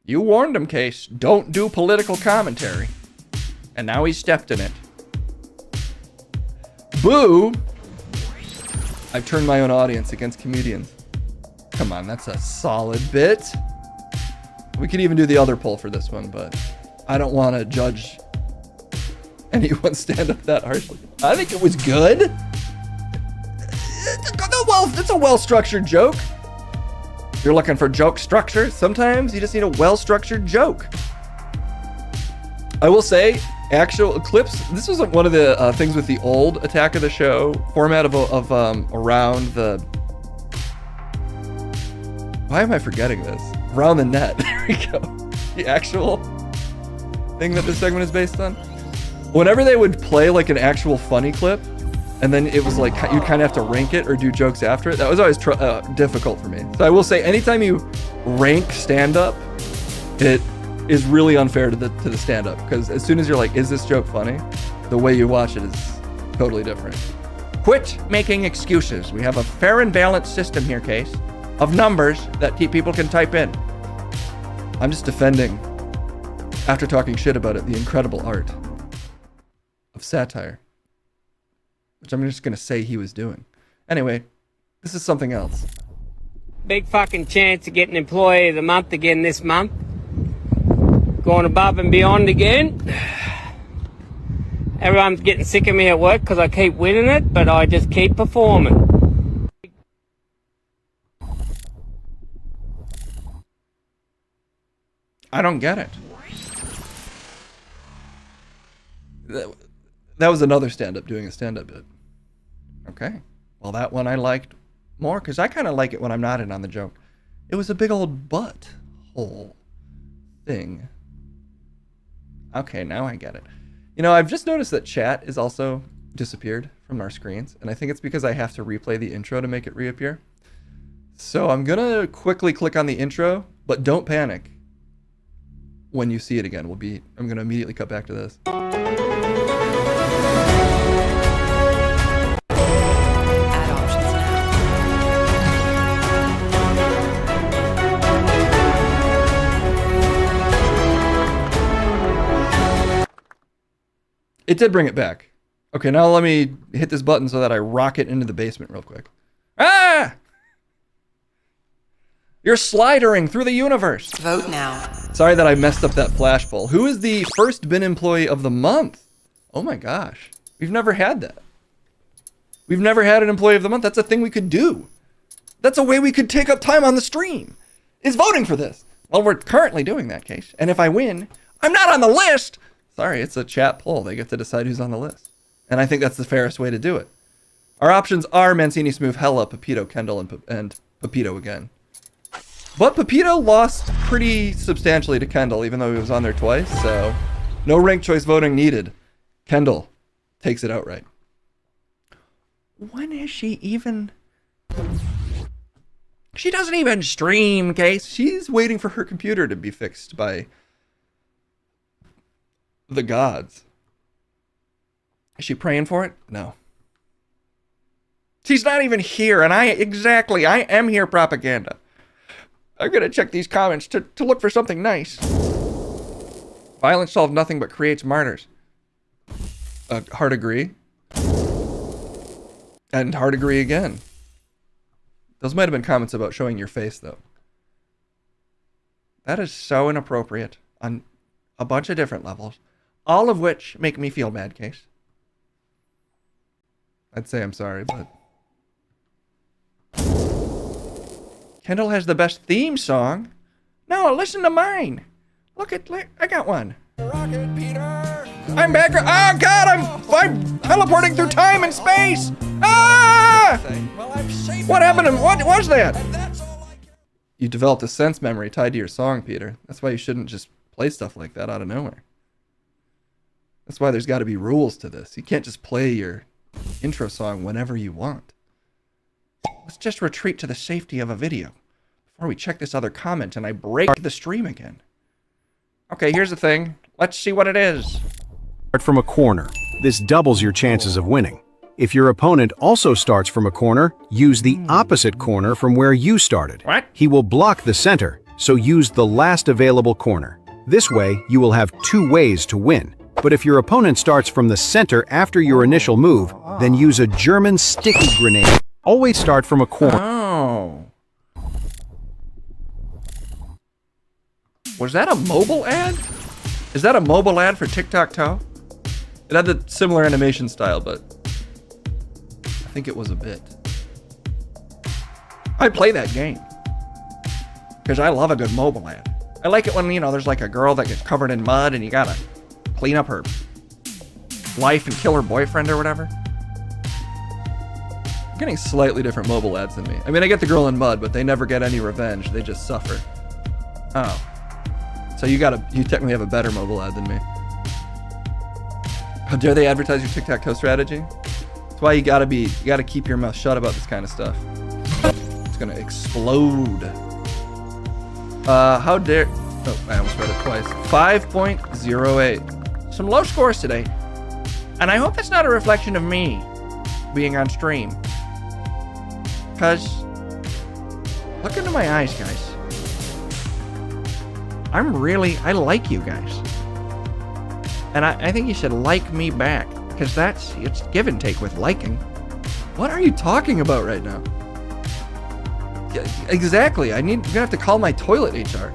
You warned him, Case. Don't do political commentary. And now he's stepped in it. Boo! I've turned my own audience against comedians. Come on, that's a solid bit. We could even do the other poll for this one, but I don't want to judge anyone stand up that harshly. I think it was good. It's a well-structured joke. You're looking for joke structure? Sometimes you just need a well-structured joke. I will say, actual clips, this wasn't one of the things with the old Attack of the Show format of around the... Why am I forgetting this? Around the net. There we go. The actual thing that this segment is based on. Whenever they would play like an actual funny clip, and then it was like you kind of have to rank it or do jokes after it, that was always difficult for me. So I will say, anytime you rank stand-up, it is really unfair to the stand-up, because as soon as you're like, is this joke funny? The way you watch it is totally different. Quit making excuses. We have a fair and balanced system here, Case, of numbers that people can type in. I'm just defending, after talking shit about it, the incredible art of satire, which I'm just going to say he was doing. Anyway, this is something else. Big fucking chance of getting Employee of the Month again this month. Going above and beyond again. Everyone's getting sick of me at work because I keep winning it, but I just keep performing. I don't get it. That was another stand-up doing a stand-up bit. Okay. Well, that one I liked more, because I kind of like it when I'm not in on the joke. It was a big old butt hole thing. Okay, now I get it. You know, I've just noticed that chat is also disappeared from our screens, and I think it's because I have to replay the intro to make it reappear. So I'm gonna quickly click on the intro, but don't panic when you see it again. I'm gonna immediately cut back to this. It did bring it back. Okay, now let me hit this button so that I rocket into the basement real quick. Ah! You're slidering through the universe. Vote now. Sorry that I messed up that flash poll. Who is the first bin employee of the month? Oh my gosh. We've never had that. We've never had an employee of the month. That's a thing we could do. That's a way we could take up time on the stream, is voting for this. Well, we're currently doing that, Case. And if I win, I'm not on the list. Sorry, it's a chat poll. They get to decide who's on the list. And I think that's the fairest way to do it. Our options are Mancini, Smooth, Hella, Pepito, Kendall, and Pepito again. But Pepito lost pretty substantially to Kendall, even though he was on there twice, so no ranked choice voting needed. Kendall takes it outright. When is she even... She doesn't even stream, Case. She's waiting for her computer to be fixed by the gods. Is she praying for it? No. She's not even here, and I am here propaganda. I'm gonna check these comments to look for something nice. Violence solves nothing but creates martyrs. Hard agree. And hard agree again. Those might have been comments about showing your face, though. That is so inappropriate on a bunch of different levels, all of which make me feel bad, Case. I'd say I'm sorry, but... Kendall has the best theme song. No, listen to mine. Look, I got one. Rocket Peter. I'm back. Oh God, I'm teleporting through time and space. Ah! What happened? What was that? You developed a sense memory tied to your song, Peter. That's why you shouldn't just play stuff like that out of nowhere. That's why there's got to be rules to this. You can't just play your intro song whenever you want. Let's just retreat to the safety of a video before we check this other comment and I break the stream again. Okay, here's the thing. Let's see what it is. Start from a corner. This doubles your chances of winning. If your opponent also starts from a corner, use the opposite corner from where you started. What? He will block the center, so use the last available corner. This way, you will have 2 ways to win. But if your opponent starts from the center after your initial move, then use a German sticky grenade. Always start from a corner. Oh. Was that a mobile ad? Is that a mobile ad for Tic-Tac-Toe? It had the similar animation style, but I think it was a bit. I play that game because I love a good mobile ad. I like it when, you know, there's like a girl that gets covered in mud and you gotta clean up her life and kill her boyfriend or whatever. I'm getting slightly different mobile ads than me. I mean, I get the girl in mud, but they never get any revenge. They just suffer. Oh. So you technically have a better mobile ad than me. How dare they advertise your tic-tac-toe strategy? That's why you gotta keep your mouth shut about this kind of stuff. It's gonna explode. How dare, oh, I almost read it twice. 5.08. Some low scores today. And I hope that's not a reflection of me being on stream. Cause, look into my eyes, guys. I like you guys. And I think you should like me back. Because it's give and take with liking. What are you talking about right now? Yeah, exactly, you're gonna have to call my toilet HR.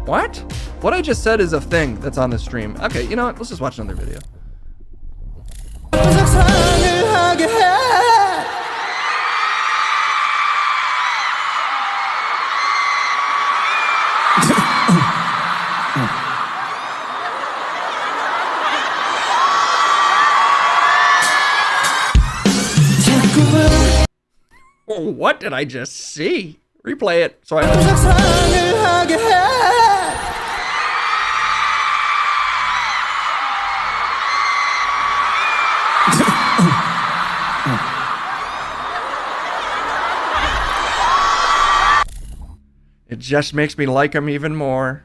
What? What I just said is a thing that's on the stream. Okay, you know what? Let's just watch another video. What did I just see? Replay it so I It just makes me like them even more.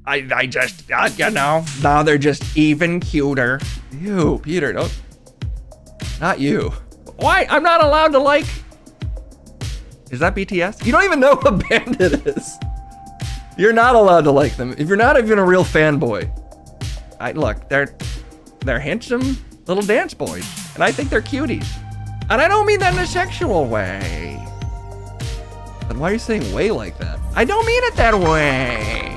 I just, you know, now they're just even cuter. Ew, Peter, don't. Not you. Why? I'm not allowed to like. Is that BTS? You don't even know what band it is. You're not allowed to like them. If you're not even a real fanboy. Look, they're handsome little dance boys. And I think they're cuties. And I don't mean that in a sexual way. Then why are you saying way like that? I don't mean it that way.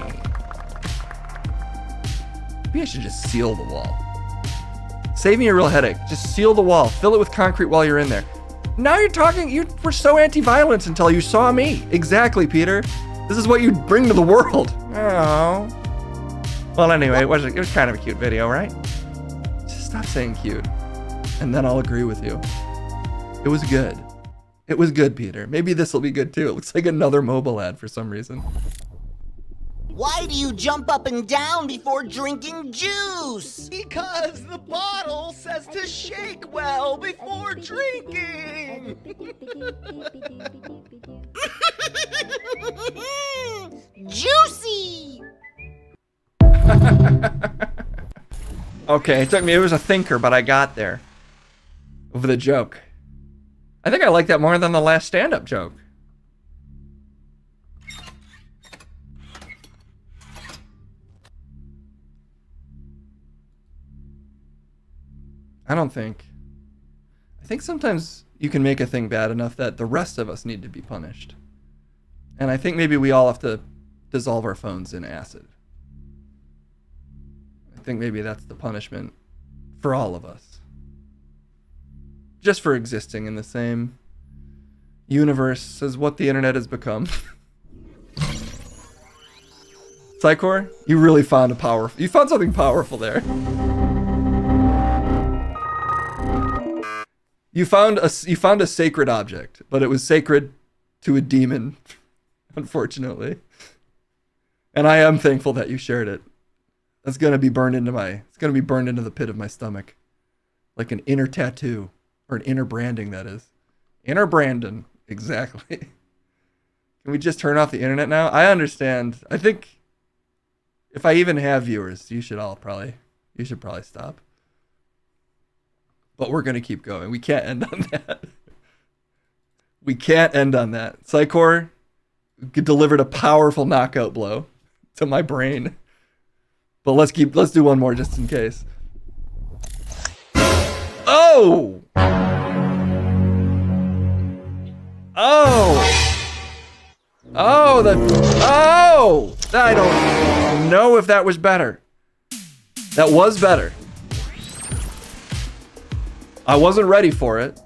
Maybe I should just seal the wall. Save me a real headache. Just seal the wall. Fill it with concrete while you're in there. Now you're talking, you were so anti-violence until you saw me. Exactly, Peter. This is what you bring to the world. Oh. Well, anyway, it was kind of a cute video, right? Just stop saying cute. And then I'll agree with you. It was good. It was good, Peter. Maybe this will be good too. It looks like another mobile ad for some reason. Why do you jump up and down before drinking juice? Because the bottle says to shake well before drinking. Juicy! Okay, it was a thinker, but I got there. Over the joke. I think I like that more than the last stand-up joke. I don't think. I think sometimes you can make a thing bad enough that the rest of us need to be punished. And I think maybe we all have to dissolve our phones in acid. I think maybe that's the punishment for all of us. Just for existing in the same universe as what the internet has become. Psychor, you really found you found something powerful there. You found a sacred object, but it was sacred to a demon, unfortunately. And I am thankful that you shared it. That's gonna be burned into the pit of my stomach. Like an inner tattoo. Or an inner branding, that is. Inner Brandon, exactly. Can we just turn off the internet now? I understand. I think If I even have viewers, you should probably stop. But we're gonna keep going. We can't end on that. We can't end on that. Psychor delivered a powerful knockout blow to my brain. But let's do one more just in case. Oh! Oh! Oh! I don't know if that was better. That was better. I wasn't ready for it.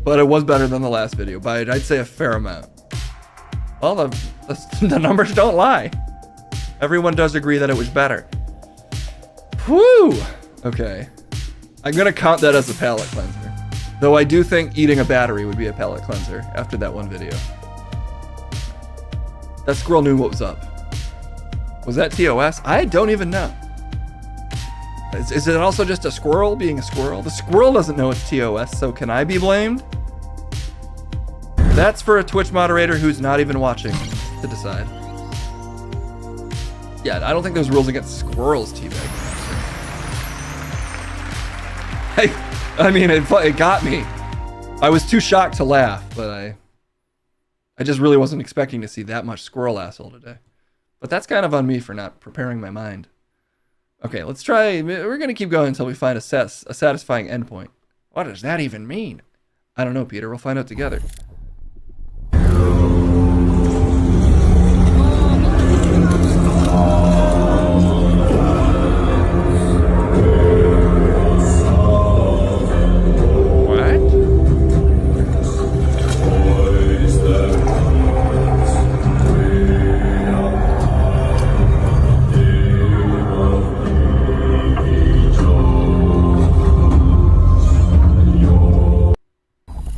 But it was better than the last video by, I'd say, a fair amount. Well, the numbers don't lie. Everyone does agree that it was better. Whew! Okay. I'm gonna count that as a palate cleanser. Though I do think eating a battery would be a palate cleanser after that one video. That squirrel knew what was up. Was that TOS? I don't even know. Is it also just a squirrel being a squirrel? The squirrel doesn't know it's TOS, so can I be blamed? That's for a Twitch moderator who's not even watching to decide. Yeah, I don't think there's rules against squirrels teabagging. I mean, it got me. I was too shocked to laugh, but I just really wasn't expecting to see that much squirrel asshole today. But that's kind of on me for not preparing my mind. Okay, let's try. We're going to keep going until we find a satisfying endpoint. What does that even mean? I don't know, Peter. We'll find out together.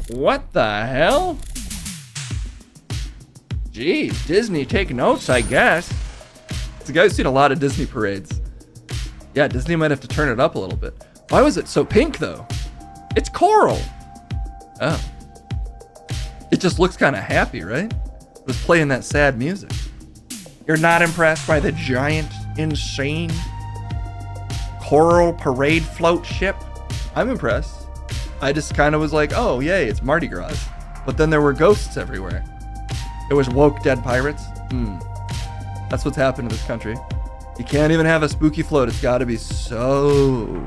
What the hell? Geez, Disney, take notes, I guess. This guy's seen a lot of Disney parades. Yeah, Disney might have to turn it up a little bit. Why was it so pink, though? It's coral. Oh. It just looks kind of happy, right? It was playing that sad music. You're not impressed by the giant, insane coral parade float ship? I'm impressed. I just kind of was like, oh, yay, it's Mardi Gras. But then there were ghosts everywhere. It was woke dead pirates. That's what's happened to this country. You can't even have a spooky float. It's got to be so...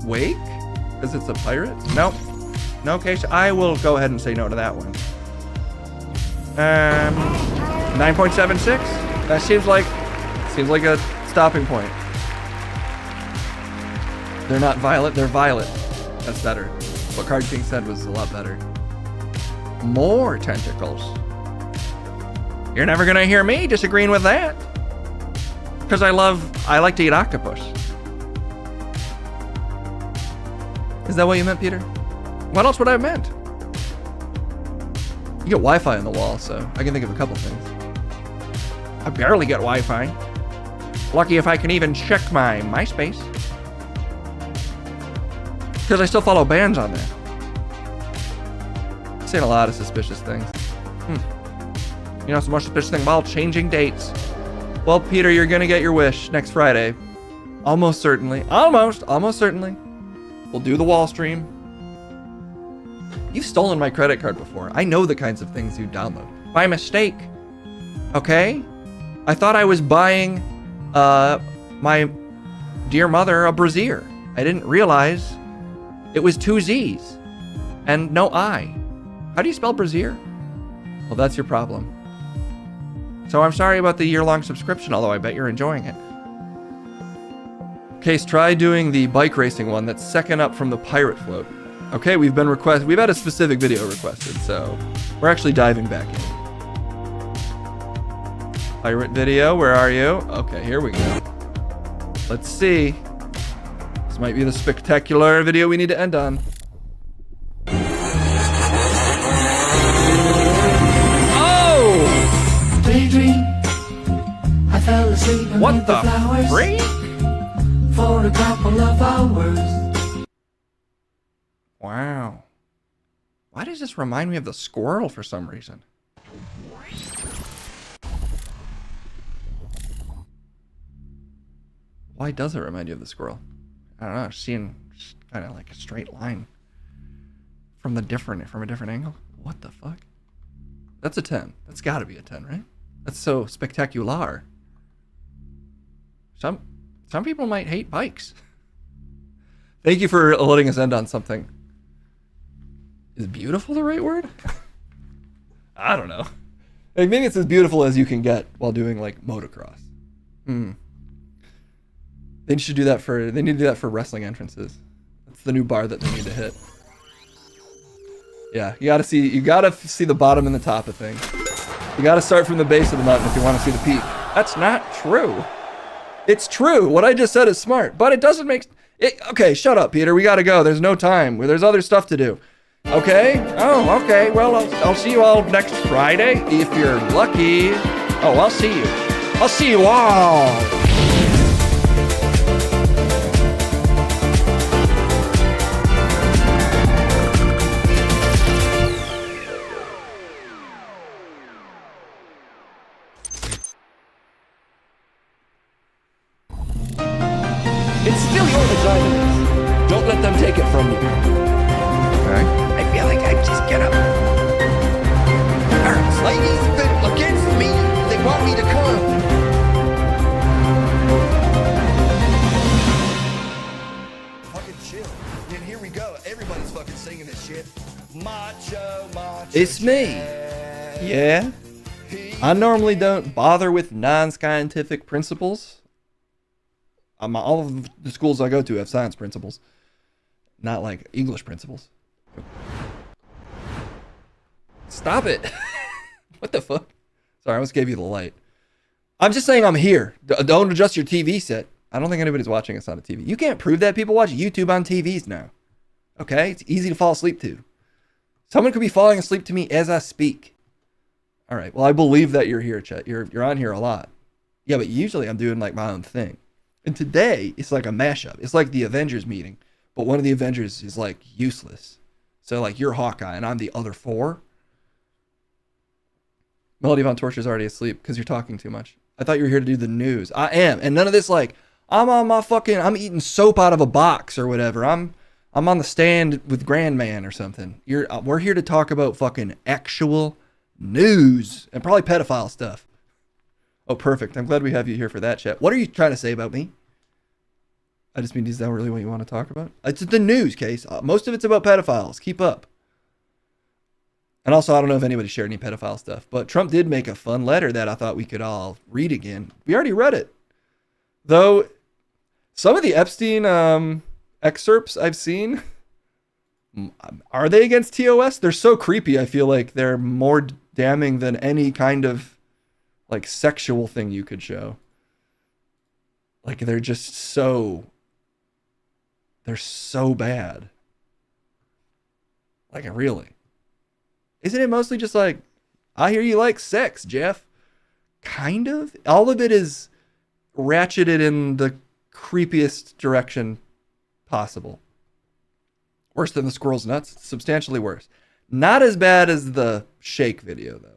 wake? Because it's a pirate? Nope. No, Keisha. I will go ahead and say no to that one. 9.76? That seems like a stopping point. They're not violet, they're violet. That's better. What Card King said was a lot better. More tentacles. You're never gonna hear me disagreeing with that. Because I like to eat octopus. Is that what you meant, Peter? What else would I have meant? You get Wi-Fi on the wall, so I can think of a couple things. I barely get Wi-Fi. Lucky if I can even check my MySpace. Because I still follow bands on there. I'm saying a lot of suspicious things. You know, some more suspicious thing about changing dates. Well, Peter, you're gonna get your wish next Friday. Almost certainly. Almost certainly. We'll do the wall stream. You've stolen my credit card before. I know the kinds of things you download. By mistake. Okay? I thought I was buying my dear mother a brassiere. I didn't realize it was 2 Z's and no I. How do you spell brassiere? Well, that's your problem. So I'm sorry about the year-long subscription, although I bet you're enjoying it. Case, try doing the bike racing one that's second up from the pirate float. Okay, we've had a specific video requested, so we're actually diving back in. Pirate video, where are you? Okay, here we go. Let's see. This might be the spectacular video we need to end on. Oh! Daydream. I fell asleep What the flowers freak? for a couple of hours. Wow. Why does this remind me of the squirrel for some reason? Why does it remind you of the squirrel? I don't know. Seeing kind of like a straight line from a different angle. What the fuck? That's a 10. That's got to be a 10, right? That's so spectacular. Some people might hate bikes. Thank you for letting us end on something. Is beautiful the right word? I don't know. Like, maybe it's as beautiful as you can get while doing like motocross. They need to do that for wrestling entrances. That's the new bar that they need to hit. Yeah, you gotta see the bottom and the top of things. You gotta start from the base of the mountain if you want to see the peak. That's not true. It's true. What I just said is smart, but it doesn't make it. Okay, shut up, Peter. We gotta go. There's no time. There's other stuff to do. Okay? Oh, okay. Well, I'll see you all next Friday if you're lucky. Oh, I'll see you. I'll see you all. It's still your vagina. Don't let them take it from you. Okay. I feel like I just get up. Alright, ladies, they're against me. They want me to come. Fucking chill. And here we go. Everybody's fucking singing this shit. Macho. It's me. Yeah. I normally don't bother with non-scientific principles. All of the schools I go to have science principles, not like English principles. Stop it. What the fuck? Sorry, I almost gave you the light. I'm just saying I'm here. Don't adjust your TV set. I don't think anybody's watching us on a TV. You can't prove that. People watch YouTube on TVs now. Okay? It's easy to fall asleep to. Someone could be falling asleep to me as I speak. All right. Well, I believe that you're here, Chet. You're on here a lot. Yeah, but usually I'm doing like my own thing. And today, it's like a mashup. It's like the Avengers meeting, but one of the Avengers is like useless. So like you're Hawkeye and I'm the other four. Melody Von Torch is already asleep because you're talking too much. I thought you were here to do the news. I am. And none of this like, I'm eating soap out of a box or whatever. I'm on the stand with Grandman or something. We're here to talk about fucking actual news and probably pedophile stuff. Oh, perfect. I'm glad we have you here for that, chat. What are you trying to say about me? I just mean, is that really what you want to talk about? It's the news case. Most of it's about pedophiles. Keep up. And also, I don't know if anybody shared any pedophile stuff, but Trump did make a fun letter that I thought we could all read again. We already read it. Though, some of the Epstein excerpts I've seen, are they against TOS? They're so creepy, I feel like they're more damning than any kind of like sexual thing you could show. Like they're so bad. Like really. Isn't it mostly just like, I hear you like sex, Jeff? Kind of. All of it is ratcheted in the creepiest direction possible. Worse than the squirrel's nuts. Substantially worse. Not as bad as the shake video though.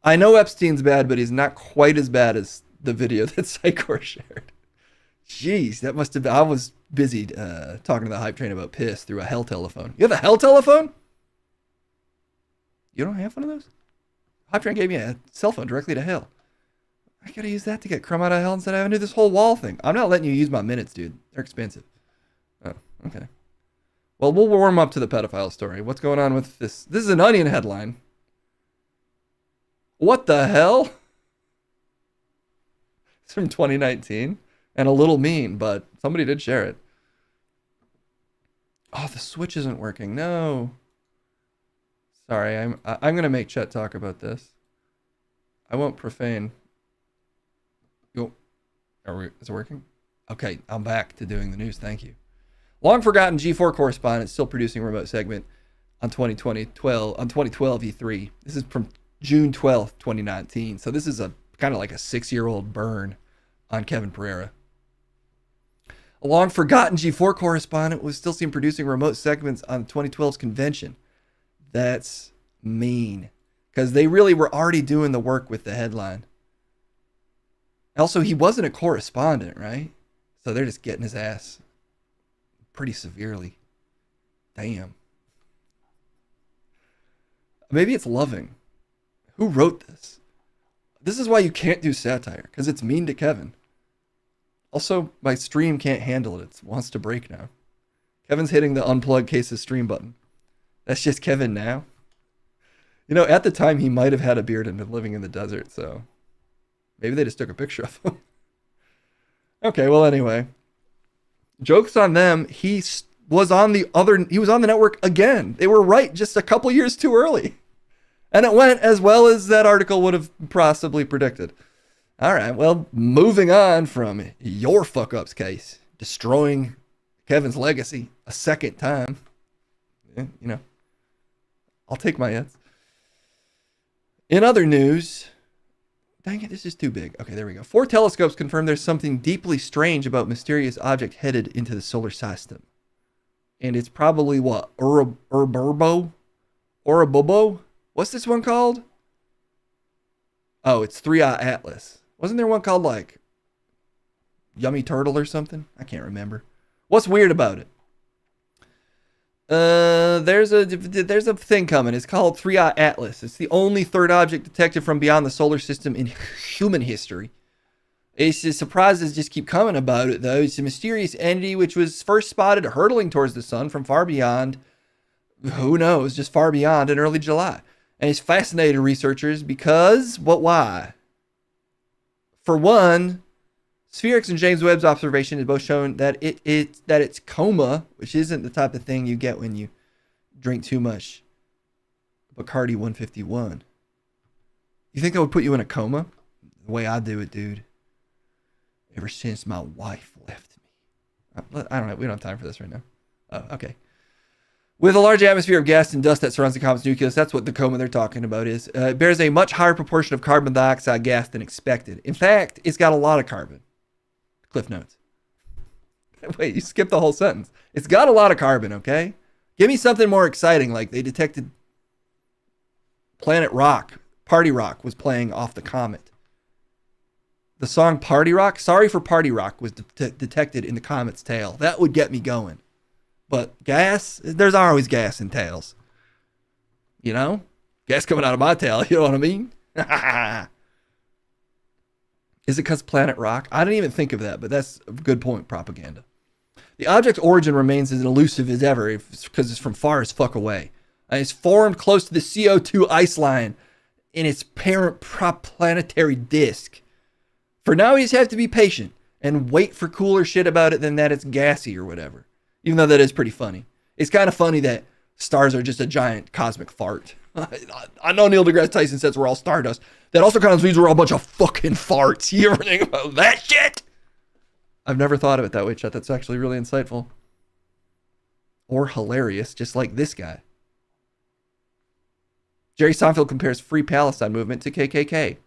I know Epstein's bad, but he's not quite as bad as the video that Psychor shared. Jeez, that must have been... I was busy talking to the hype train about piss through a hell telephone. You have a hell telephone? You don't have one of those? Hype train gave me a cell phone directly to hell. I gotta use that to get crumb out of hell instead of having to do this whole wall thing. I'm not letting you use my minutes, dude. They're expensive. Oh, okay. Well, we'll warm up to the pedophile story. What's going on with this? This is an Onion headline. What the hell? It's from 2019 and a little mean, but somebody did share it. Oh, the Switch isn't working. No. Sorry, I'm gonna make Chet talk about this. I won't profane. Yo, is it working? Okay, I'm back to doing the news. Thank you. Long forgotten G4 correspondent still producing remote segment on 2012 E3. This is from June 12th, 2019. So this is a kind of like a 6-year-old burn on Kevin Pereira. A long forgotten G4 correspondent was still seen producing remote segments on 2012's convention. That's mean. Because they really were already doing the work with the headline. Also, he wasn't a correspondent, right? So they're just getting his ass pretty severely. Damn. Maybe it's loving. Who wrote this? This is why you can't do satire, because it's mean to Kevin. Also, my stream can't handle it. It wants to break now. Kevin's hitting the unplug cases stream button. That's just Kevin now. You know, at the time, he might have had a beard and been living in the desert, so maybe they just took a picture of him. Okay, well, anyway. Joke's on them. He was on the network again. They were right just a couple years too early. And it went as well as that article would have possibly predicted. All right, well, moving on from your fuck-ups case, destroying Kevin's legacy a second time. Yeah, you know, I'll take my hits. In other news, dang it, this is too big. Okay, there we go. 4 telescopes confirm there's something deeply strange about mysterious object headed into the solar system. And it's probably what? Ourabobo? What's this one called? Oh, it's 3i Atlas. Wasn't there one called like Yummy Turtle or something? I can't remember. What's weird about it? There's a thing coming. It's called 3i Atlas. It's the only third object detected from beyond the solar system in human history. It's just surprises just keep coming about it, though. It's a mysterious entity which was first spotted hurtling towards the sun from far beyond, who knows, just far beyond in early July. And it's fascinated researchers because, why? For one, Spherix and James Webb's observation has both shown that it's coma, which isn't the type of thing you get when you drink too much Bacardi 151. You think that would put you in a coma? The way I do it, dude. Ever since my wife left me. I don't know. We don't have time for this right now. Oh, okay. With a large atmosphere of gas and dust that surrounds the comet's nucleus, that's what the coma they're talking about is. It bears a much higher proportion of carbon dioxide gas than expected. In fact, it's got a lot of carbon. Cliff notes. Wait, you skipped the whole sentence. It's got a lot of carbon, okay? Give me something more exciting, like they detected Planet Rock, Party Rock was playing off the comet. The song Party Rock, Sorry for Party Rock, was detected in the comet's tail. That would get me going. But gas, there's always gas in tails. You know? Gas coming out of my tail, you know what I mean? Is it because Planet Rock? I didn't even think of that, but that's a good point, propaganda. The object's origin remains as elusive as ever because it's from far as fuck away. It's formed close to the CO2 ice line in its parent planetary disk. For now, you just have to be patient and wait for cooler shit about it than that it's gassy or whatever. Even though that is pretty funny. It's kind of funny that stars are just a giant cosmic fart. I know Neil deGrasse Tyson says we're all stardust. That also kind of means we're all a bunch of fucking farts. You ever think about that shit? I've never thought of it that way, Chet. That's actually really insightful. Or hilarious, just like this guy. Jerry Seinfeld compares Free Palestine movement to KKK.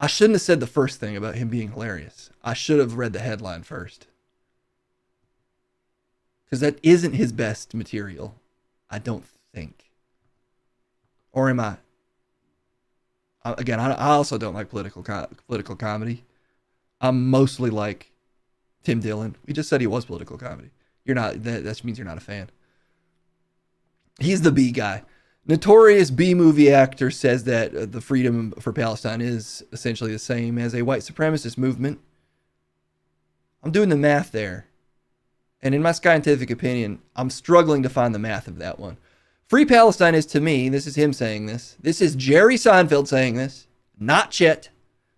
I shouldn't have said the first thing about him being hilarious. I should have read the headline first. Because that isn't his best material, I don't think. Or am I? Again, I also don't like political comedy. I'm mostly like Tim Dillon. We just said he was political comedy. You're not. That means you're not a fan. He's the B guy. Notorious B-movie actor says that the Freedom for Palestine is essentially the same as a white supremacist movement. I'm doing the math there. And in my scientific opinion, I'm struggling to find the math of that one. Free Palestine is to me, this is him saying this. This is Jerry Seinfeld saying this, not Chet.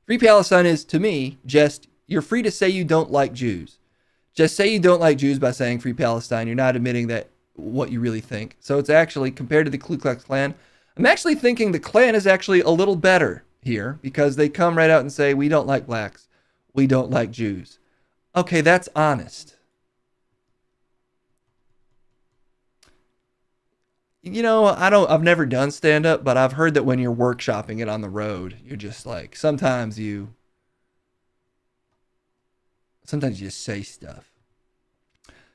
Free Palestine is to me just, you're free to say you don't like Jews. Just say you don't like Jews by saying Free Palestine. You're not admitting that what you really think. So it's actually, compared to the Ku Klux Klan, I'm actually thinking the Klan is actually a little better here because they come right out and say, we don't like blacks. We don't like Jews. Okay, that's honest. You know, I've never done stand-up, but I've heard that when you're workshopping it on the road, you're just like, sometimes you just say stuff.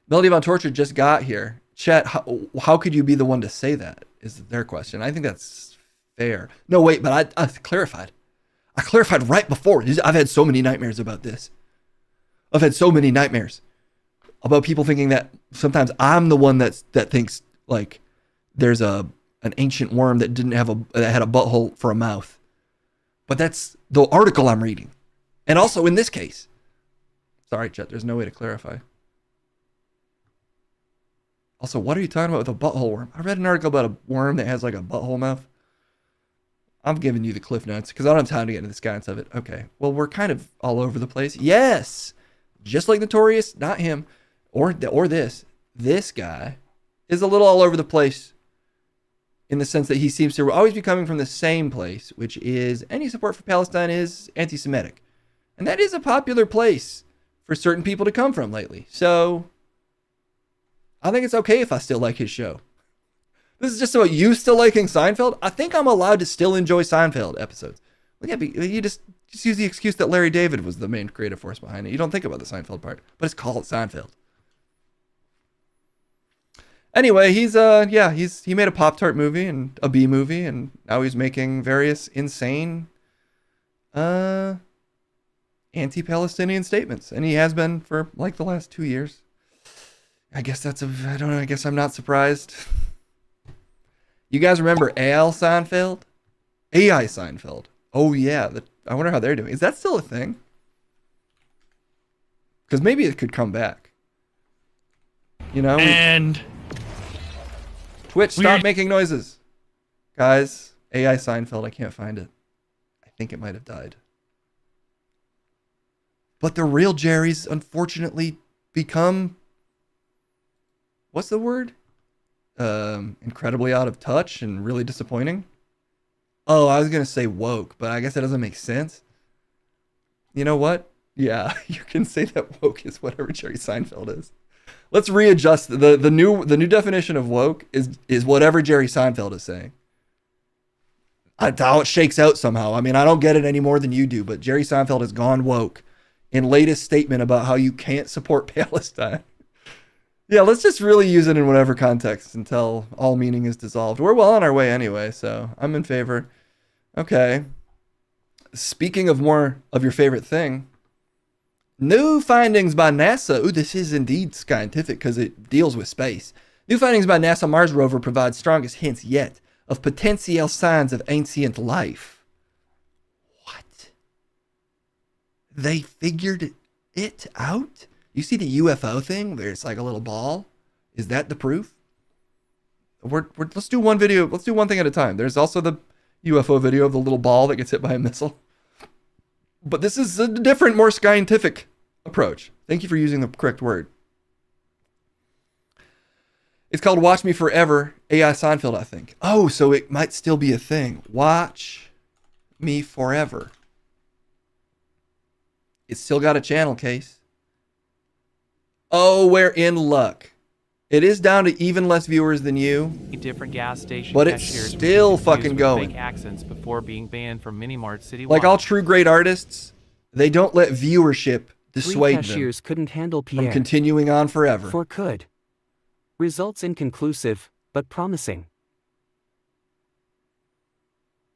Melody Von Torture just got here. Chet, how could you be the one to say that is their question. I think that's fair. No, wait, but I clarified. I clarified right before. I've had so many nightmares about this. I've had so many nightmares about people thinking that sometimes I'm the one that thinks like there's an ancient worm that had a butthole for a mouth. But that's the article I'm reading. And also in this case. Sorry, Chet, there's no way to clarify. Also, what are you talking about with a butthole worm? I read an article about a worm that has like a butthole mouth. I'm giving you the cliff notes because I don't have time to get into the science of it. Okay, well, we're kind of all over the place. Yes, just like Notorious, not him, or this. This guy is a little all over the place in the sense that he seems to always be coming from the same place, which is any support for Palestine is anti-Semitic. And that is a popular place for certain people to come from lately. So I think it's okay if I still like his show. This is just about you still liking Seinfeld. I think I'm allowed to still enjoy Seinfeld episodes. Well, yeah, you just use the excuse that Larry David was the main creative force behind it. You don't think about the Seinfeld part, but it's called Seinfeld. Anyway, he made a Pop-Tart movie and a B movie, and now he's making various insane anti-Palestinian statements, and he has been for like the last 2 years. I guess I don't know, I guess I'm not surprised. You guys remember AI Seinfeld? Oh yeah, I wonder how they're doing. Is that still a thing? Because maybe it could come back. You know? And Twitch, stop making noises. Guys, AI Seinfeld, I can't find it. I think it might have died. But the real Jerry's unfortunately become, what's the word? Incredibly out of touch and really disappointing. Oh, I was going to say woke, but I guess that doesn't make sense. You know what? Yeah, you can say that woke is whatever Jerry Seinfeld is. Let's readjust. The new definition of woke is whatever Jerry Seinfeld is saying. That's how it shakes out somehow. I mean, I don't get it any more than you do, but Jerry Seinfeld has gone woke in latest statement about how you can't support Palestine. Yeah, let's just really use it in whatever context until all meaning is dissolved. We're well on our way anyway, so I'm in favor. Okay. Speaking of more of your favorite thing, new findings by NASA. Ooh, this is indeed scientific because it deals with space. New findings by NASA Mars rover provide strongest hints yet of potential signs of ancient life. What? They figured it out? You see the UFO thing where it's like a little ball? Is that the proof? Let's do one video. Let's do one thing at a time. There's also the UFO video of the little ball that gets hit by a missile. But this is a different, more scientific approach. Thank you for using the correct word. It's called Watch Me Forever, AI Seinfeld, I think. Oh, so it might still be a thing. Watch Me Forever. It's still got a channel, Case. Oh, we're in luck. It is down to even less viewers than you. Different gas station but it's still fucking going. Fake accents before being banned from Minimart citywide. Like all true great artists, they don't let viewership dissuade them cashiers couldn't handle Pierre from continuing on forever. For could. Results inconclusive, but promising.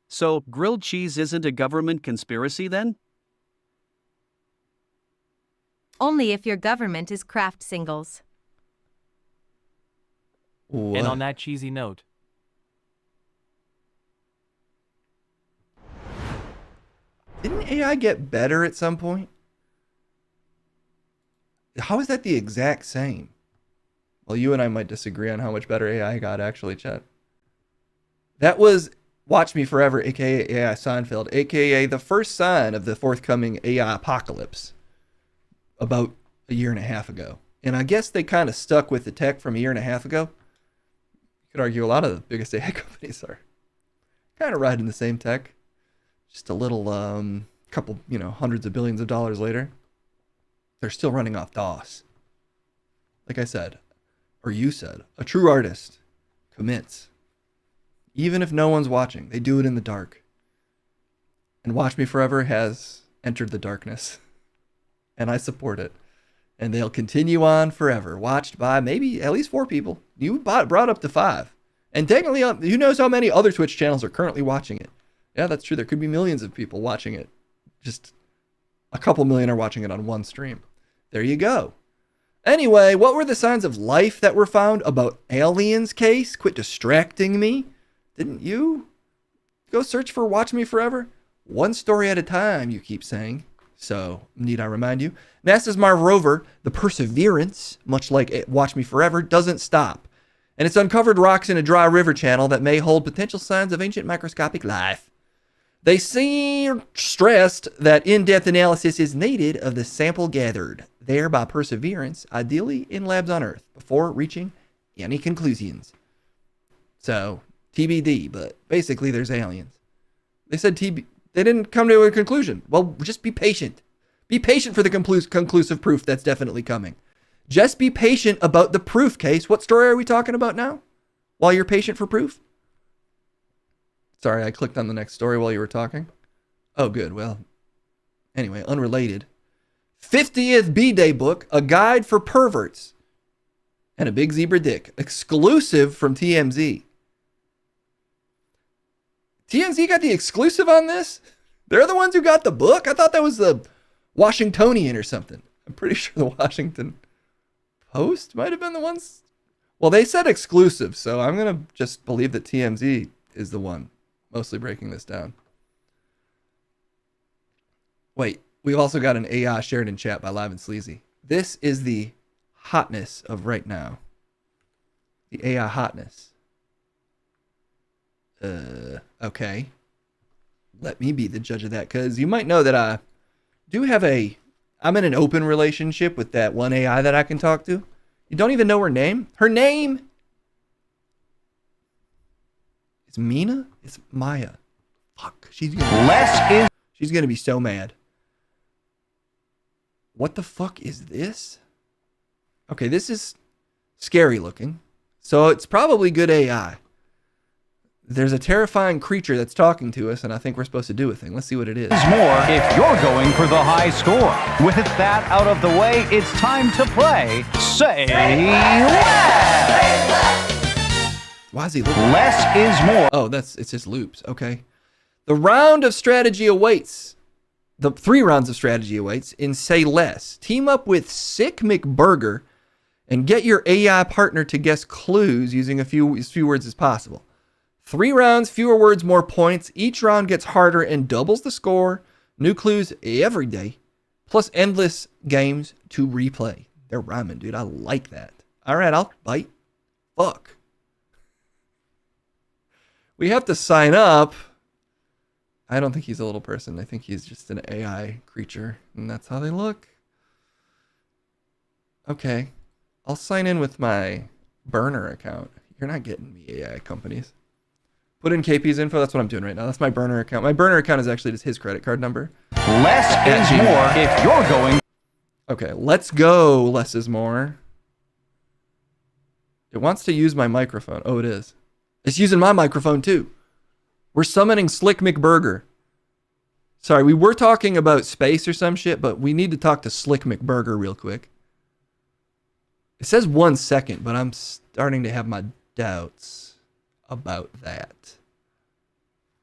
So, grilled cheese isn't a government conspiracy then? Only if your government is Kraft Singles. And on that cheesy note, didn't AI get better at some point? How is that the exact same? Well, you and I might disagree on how much better AI got, actually, Chet. That was Watch Me Forever, aka AI Seinfeld, aka the first sign of the forthcoming AI apocalypse about a year and a half ago. And I guess they kind of stuck with the tech from a year and a half ago. You could argue a lot of the biggest AI companies are kind of riding the same tech. Just a little, couple, hundreds of billions of dollars later. They're still running off DOS. Like I said, or you said, a true artist commits. Even if no one's watching, they do it in the dark. And Watch Me Forever has entered the darkness. And I support it. And they'll continue on forever, watched by maybe at least 4 people. You brought up to 5. And technically, who knows how many other Twitch channels are currently watching it. Yeah, that's true. There could be millions of people watching it. Just a couple million are watching it on one stream. There you go. Anyway, what were the signs of life that were found about aliens case? Quit distracting me. Didn't you go search for Watch Me Forever? One story at a time, you keep saying. So, need I remind you? NASA's Mars rover, the Perseverance, much like Watch Me Forever, doesn't stop. And it's uncovered rocks in a dry river channel that may hold potential signs of ancient microscopic life. They seem stressed that in-depth analysis is needed of the sample gathered there by Perseverance, ideally in labs on Earth, before reaching any conclusions. So, TBD, but basically there's aliens. They said they didn't come to a conclusion. Well, just be patient. Be patient for the conclusive proof that's definitely coming. Just be patient about the proof case. What story are we talking about now? While you're patient for proof? Sorry, I clicked on the next story while you were talking. Oh, good. Well, anyway, unrelated. 50th B-Day book, A Guide for Perverts. And a big zebra dick. Exclusive from TMZ. TMZ got the exclusive on this? They're the ones who got the book? I thought that was the Washingtonian or something. I'm pretty sure the Washington Post might have been the ones. Well, they said exclusive, so I'm going to just believe that TMZ is the one mostly breaking this down. Wait, we've also got an AI shared in chat by Live and Sleazy. This is the hotness of right now. The AI hotness. Okay. Let me be the judge of that, because you might know that I do have I'm in an open relationship with that one AI that I can talk to. You don't even know her name? Her name is Mina? It's Maya. Fuck. She's gonna be so mad. What the fuck is this? Okay, this is scary looking. So it's probably good AI. There's a terrifying creature that's talking to us, and I think we're supposed to do a thing. Let's see what it is. More if you're going for the high score. With that out of the way, it's time to play Say Less. Why is he looking? Less is more. Oh, it's just loops. Okay. The round of strategy awaits. The 3 rounds of strategy awaits in Say Less. Team up with Sick McBurger and get your AI partner to guess clues using as few words as possible. 3 rounds, fewer words, more points. Each round gets harder and doubles the score. New clues every day. Plus endless games to replay. They're rhyming, dude. I like that. All right, I'll bite. Fuck. We have to sign up. I don't think he's a little person. I think he's just an AI creature. And that's how they look. Okay. I'll sign in with my burner account. You're not getting me, AI companies. Put in KP's info. That's what I'm doing right now. That's my burner account. My burner account is actually just his credit card number. Less is more if you're going. Okay, let's go. Less is more. It wants to use my microphone. Oh, it is. It's using my microphone too. We're summoning Slick McBurger. Sorry, we were talking about space or some shit, but we need to talk to Slick McBurger real quick. It says 1 second, but I'm starting to have my doubts about that.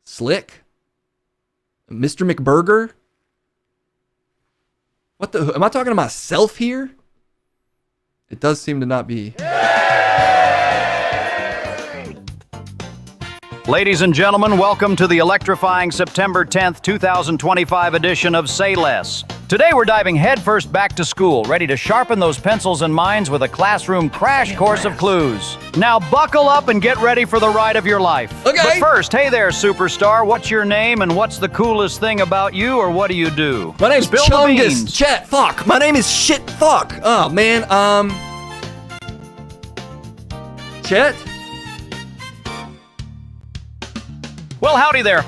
Slick? Mr. McBurger? What the? Am I talking to myself here? It does seem to not be. Ladies and gentlemen, welcome to the electrifying September 10th, 2025 edition of Say Less. Today we're diving headfirst back to school, ready to sharpen those pencils and minds with a classroom crash course of clues. Now buckle up and get ready for the ride of your life. Okay. But first, hey there, superstar. What's your name and what's the coolest thing about you, or what do you do? My name's Spill the Chungus. beans. Chet, fuck. My name is Shit Fuck. Oh, man. Chet? Well, howdy there.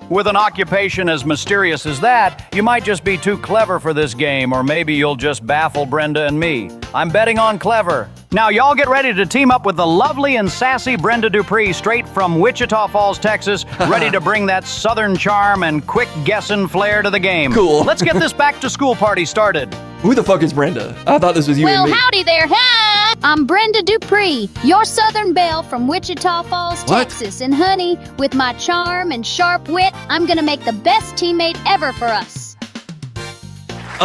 With an occupation as mysterious as that, you might just be too clever for this game, or maybe you'll just baffle Brenda and me. I'm betting on clever. Now, y'all get ready to team up with the lovely and sassy Brenda Dupree, straight from Wichita Falls, Texas, ready to bring that southern charm and quick guessing flair to the game. Cool. Let's get this back to school party started. Who the fuck is Brenda? I thought this was you and me. Well, howdy there. Hi! I'm Brenda Dupree, your Southern Belle from Wichita Falls, What? Texas. And honey, with my charm and sharp wit, I'm gonna make the best teammate ever for us.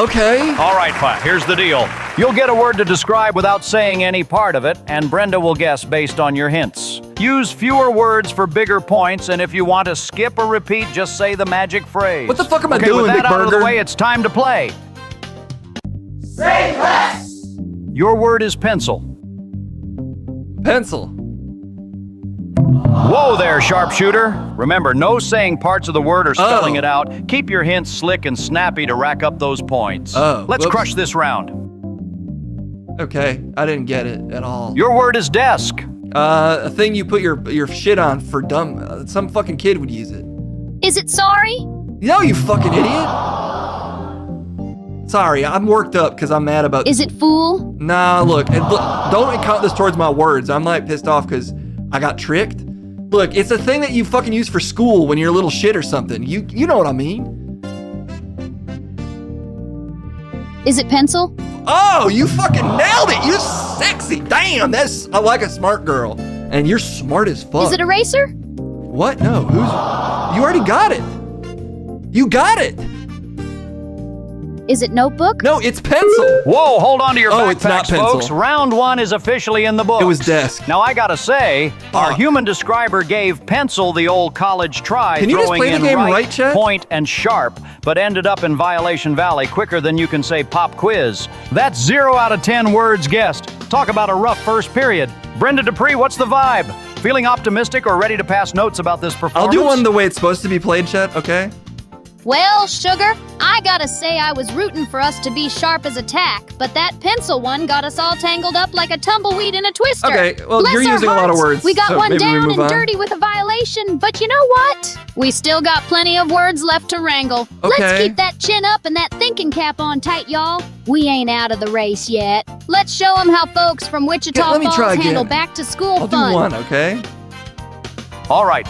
Okay. All right, fine. Here's the deal. You'll get a word to describe without saying any part of it, and Brenda will guess based on your hints. Use fewer words for bigger points, and if you want to skip or repeat, just say the magic phrase. What the fuck am I okay, doing, with that out of the McBurger? way, it's time to play. Say less! Your word is pencil. Pencil. Whoa there, sharpshooter. Remember, no saying parts of the word or spelling Oh. it out. Keep your hints slick and snappy to rack up those points. Oh, Let's whoops. crush this round. Okay, I didn't get it at all. Your word is desk. A thing you put your shit on for dumb. Some fucking kid would use it. Is it sorry? No, you fucking idiot. Sorry, I'm worked up because I'm mad about. Is it fool? Nah, look, don't count this towards my words. I'm like pissed off because I got tricked. Look, it's a thing that you fucking use for school when you're a little shit or something. You know what I mean? Is it pencil? Oh, you fucking nailed it. You sexy. Damn, I like a smart girl. And you're smart as fuck. Is it eraser? What? No, you already got it. You got it. Is it notebook? No, it's pencil. Whoa, hold on to your Oh, it's not backpacks, pencil. folks. Round one is officially in the books. It was desk. Now, I gotta say, our Fuck. human describer gave pencil the old college try, Can you just throwing play the in game right, Chet? point, and sharp, but ended up in Violation Valley quicker than you can say pop quiz. That's 0 out of 10 words guessed. Talk about a rough first period. Brenda Dupree, what's the vibe? Feeling optimistic or ready to pass notes about this performance? I'll do one the way it's supposed to be played, Chet, okay? Well, sugar, I gotta say I was rooting for us to be sharp as a tack, but that pencil one got us all tangled up like a tumbleweed in a twister. Okay, well, Bless you're our using a lot of hearts, words, We got so one maybe we down move and on. dirty with a violation, but you know what? We still got plenty of words left to wrangle. Let's Okay. keep that chin up and that thinking cap on tight, y'all. We ain't out of the race yet. Let's show them how folks from Wichita Yeah, let me Falls try handle again. back to school I'll do fun. one, okay? All right.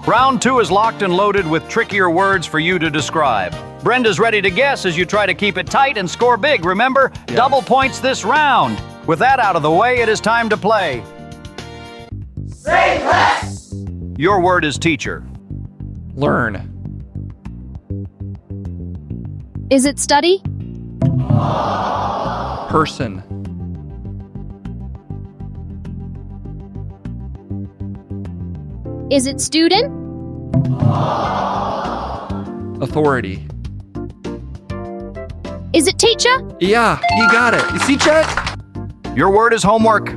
Round two is locked and loaded with trickier words for you to describe. Brenda's ready to guess as you try to keep it tight and score big. Remember, double points this round. With that out of the way, it is time to play. Say less! Your word is teacher. Learn. Is it study? Person. Is it student? Authority. Is it teacher? Yeah, you got it. You see, Chet? Your word is homework.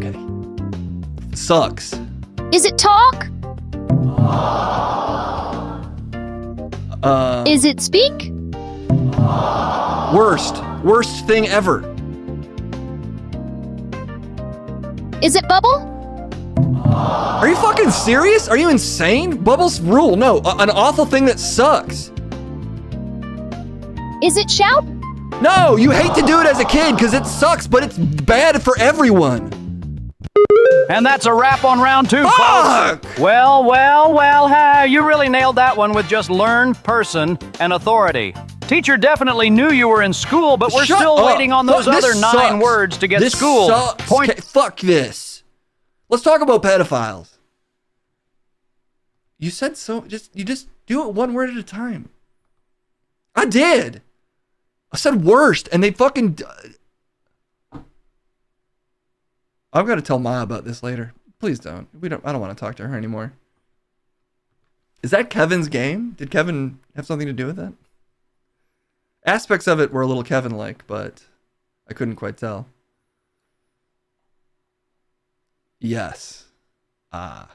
Okay. Sucks. Is it talk? Is it speak? Worst thing ever. Is it bubble? Are you fucking serious? Are you insane? Bubbles rule. No, an awful thing that sucks. Is it shout? No, you hate to do it as a kid because it sucks, but it's bad for everyone. And that's a wrap on round two, Fuck! folks. Well, you really nailed that one with just learn, person, and authority. Teacher definitely knew you were in school, but we're Shut still up. waiting on those Fuck, this other 9 sucks. words to get This school. sucks. Point. Okay, fuck this. Let's talk about pedophiles. You said so. You just do it one word at a time. I did. I said worst, and they fucking. I've got to tell Ma about this later. Please don't. I don't want to talk to her anymore. Is that Kevin's game? Did Kevin have something to do with that? Aspects of it were a little Kevin-like, but I couldn't quite tell. Yes. I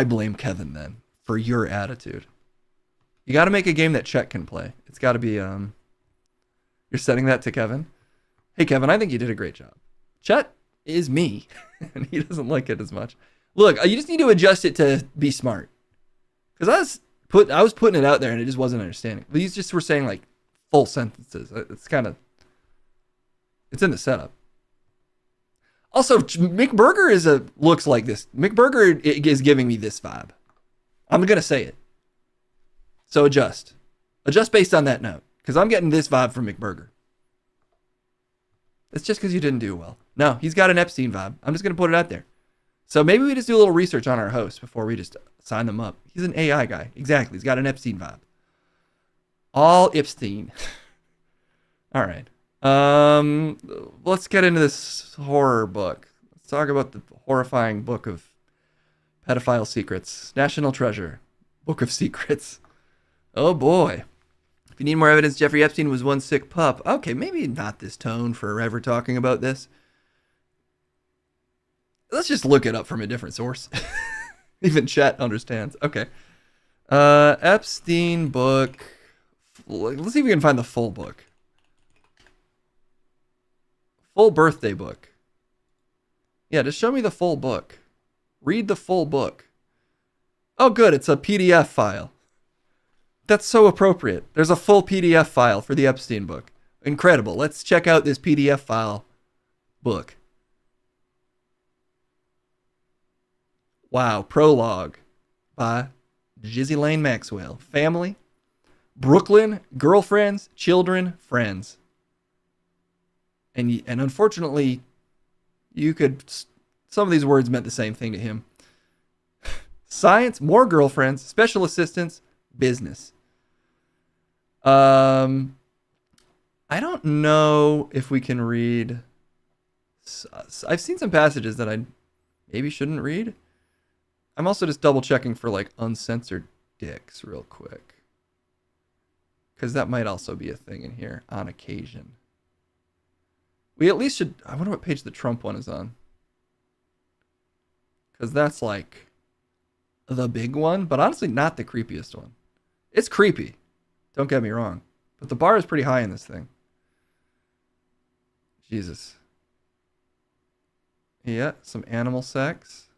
blame Kevin then for your attitude. You got to make a game that Chet can play. It's got to be you're setting that to Kevin. Hey Kevin, I think you did a great job. Chet is me and he doesn't like it as much. Look, you just need to adjust it to be smart. Cuz I was putting it out there and it just wasn't understanding. These just were saying like full sentences. It's in the setup. Also, McBurger looks like this. McBurger is giving me this vibe. I'm going to say it. So adjust. Adjust based on that note. Because I'm getting this vibe from McBurger. It's just because you didn't do well. No, he's got an Epstein vibe. I'm just going to put it out there. So maybe we just do a little research on our host before we just sign them up. He's an AI guy. Exactly. He's got an Epstein vibe. All Epstein. All right. Let's get into this horror book. Let's talk about the horrifying book of pedophile secrets. National Treasure. Book of Secrets. Oh boy. If you need more evidence, Jeffrey Epstein was one sick pup. Okay, maybe not this tone forever talking about this. Let's just look it up from a different source. Even chat understands. Okay. Epstein book. Let's see if we can find the full book. Full birthday book. Yeah, just show me the full book. Read the full book. Oh, good. It's a PDF file. That's so appropriate. There's a full PDF file for the Epstein book. Incredible. Let's check out this PDF file book. Wow. Prologue by Ghislaine Maxwell. Family. Brooklyn. Girlfriends. Children. Friends. And unfortunately, you could... Some of these words meant the same thing to him. Science. More girlfriends. Special assistants. Business. I don't know if we can read... I've seen some passages that I maybe shouldn't read. I'm also just double checking for like uncensored dicks real quick. Because that might also be a thing in here on occasion. We at least should... I wonder what page the Trump one is on. Because that's like the big one, but honestly not the creepiest one. It's creepy. Don't get me wrong. But the bar is pretty high in this thing. Jesus. Yeah, some animal sex.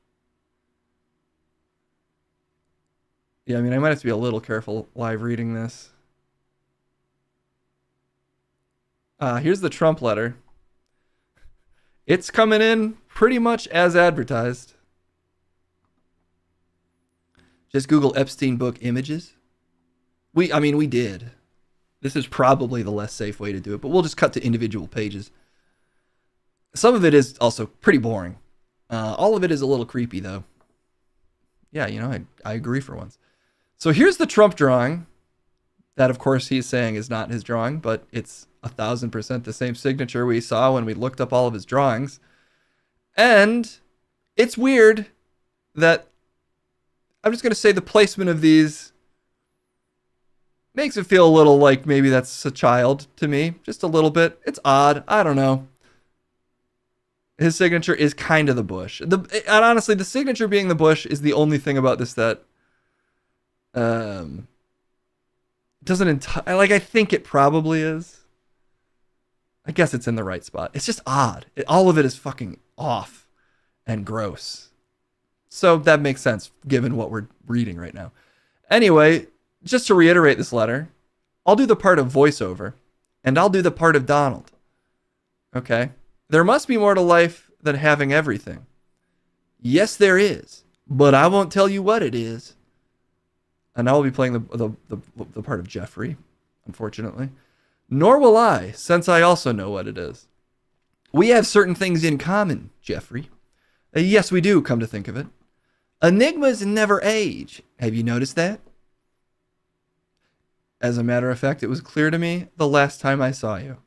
Yeah, I mean, I might have to be a little careful live reading this. Here's the Trump letter. It's coming in pretty much as advertised. Just Google Epstein book images. We did. This is probably the less safe way to do it, but we'll just cut to individual pages. Some of it is also pretty boring. All of it is a little creepy, though. Yeah, you know, I agree for once. So here's the Trump drawing. That, of course, he's saying is not his drawing, but it's 1,000% the same signature we saw when we looked up all of his drawings. And it's weird that, I'm just going to say the placement of these makes it feel a little like maybe that's a child to me. Just a little bit. It's odd. I don't know. His signature is kind of the bush. And honestly, the signature being the bush is the only thing about this that doesn't I think it probably is. I guess it's in the right spot. It's just odd. All of it is fucking off and gross. So that makes sense given what we're reading right now. Anyway, just to reiterate this letter, I'll do the part of voiceover and I'll do the part of Donald. Okay? There must be more to life than having everything. Yes, there is, but I won't tell you what it is. And I will be playing the part of Jeffrey, unfortunately. Nor will I, since I also know what it is. We have certain things in common, Jeffrey. Yes, we do, come to think of it. Enigmas never age. Have you noticed that? As a matter of fact, it was clear to me the last time I saw you.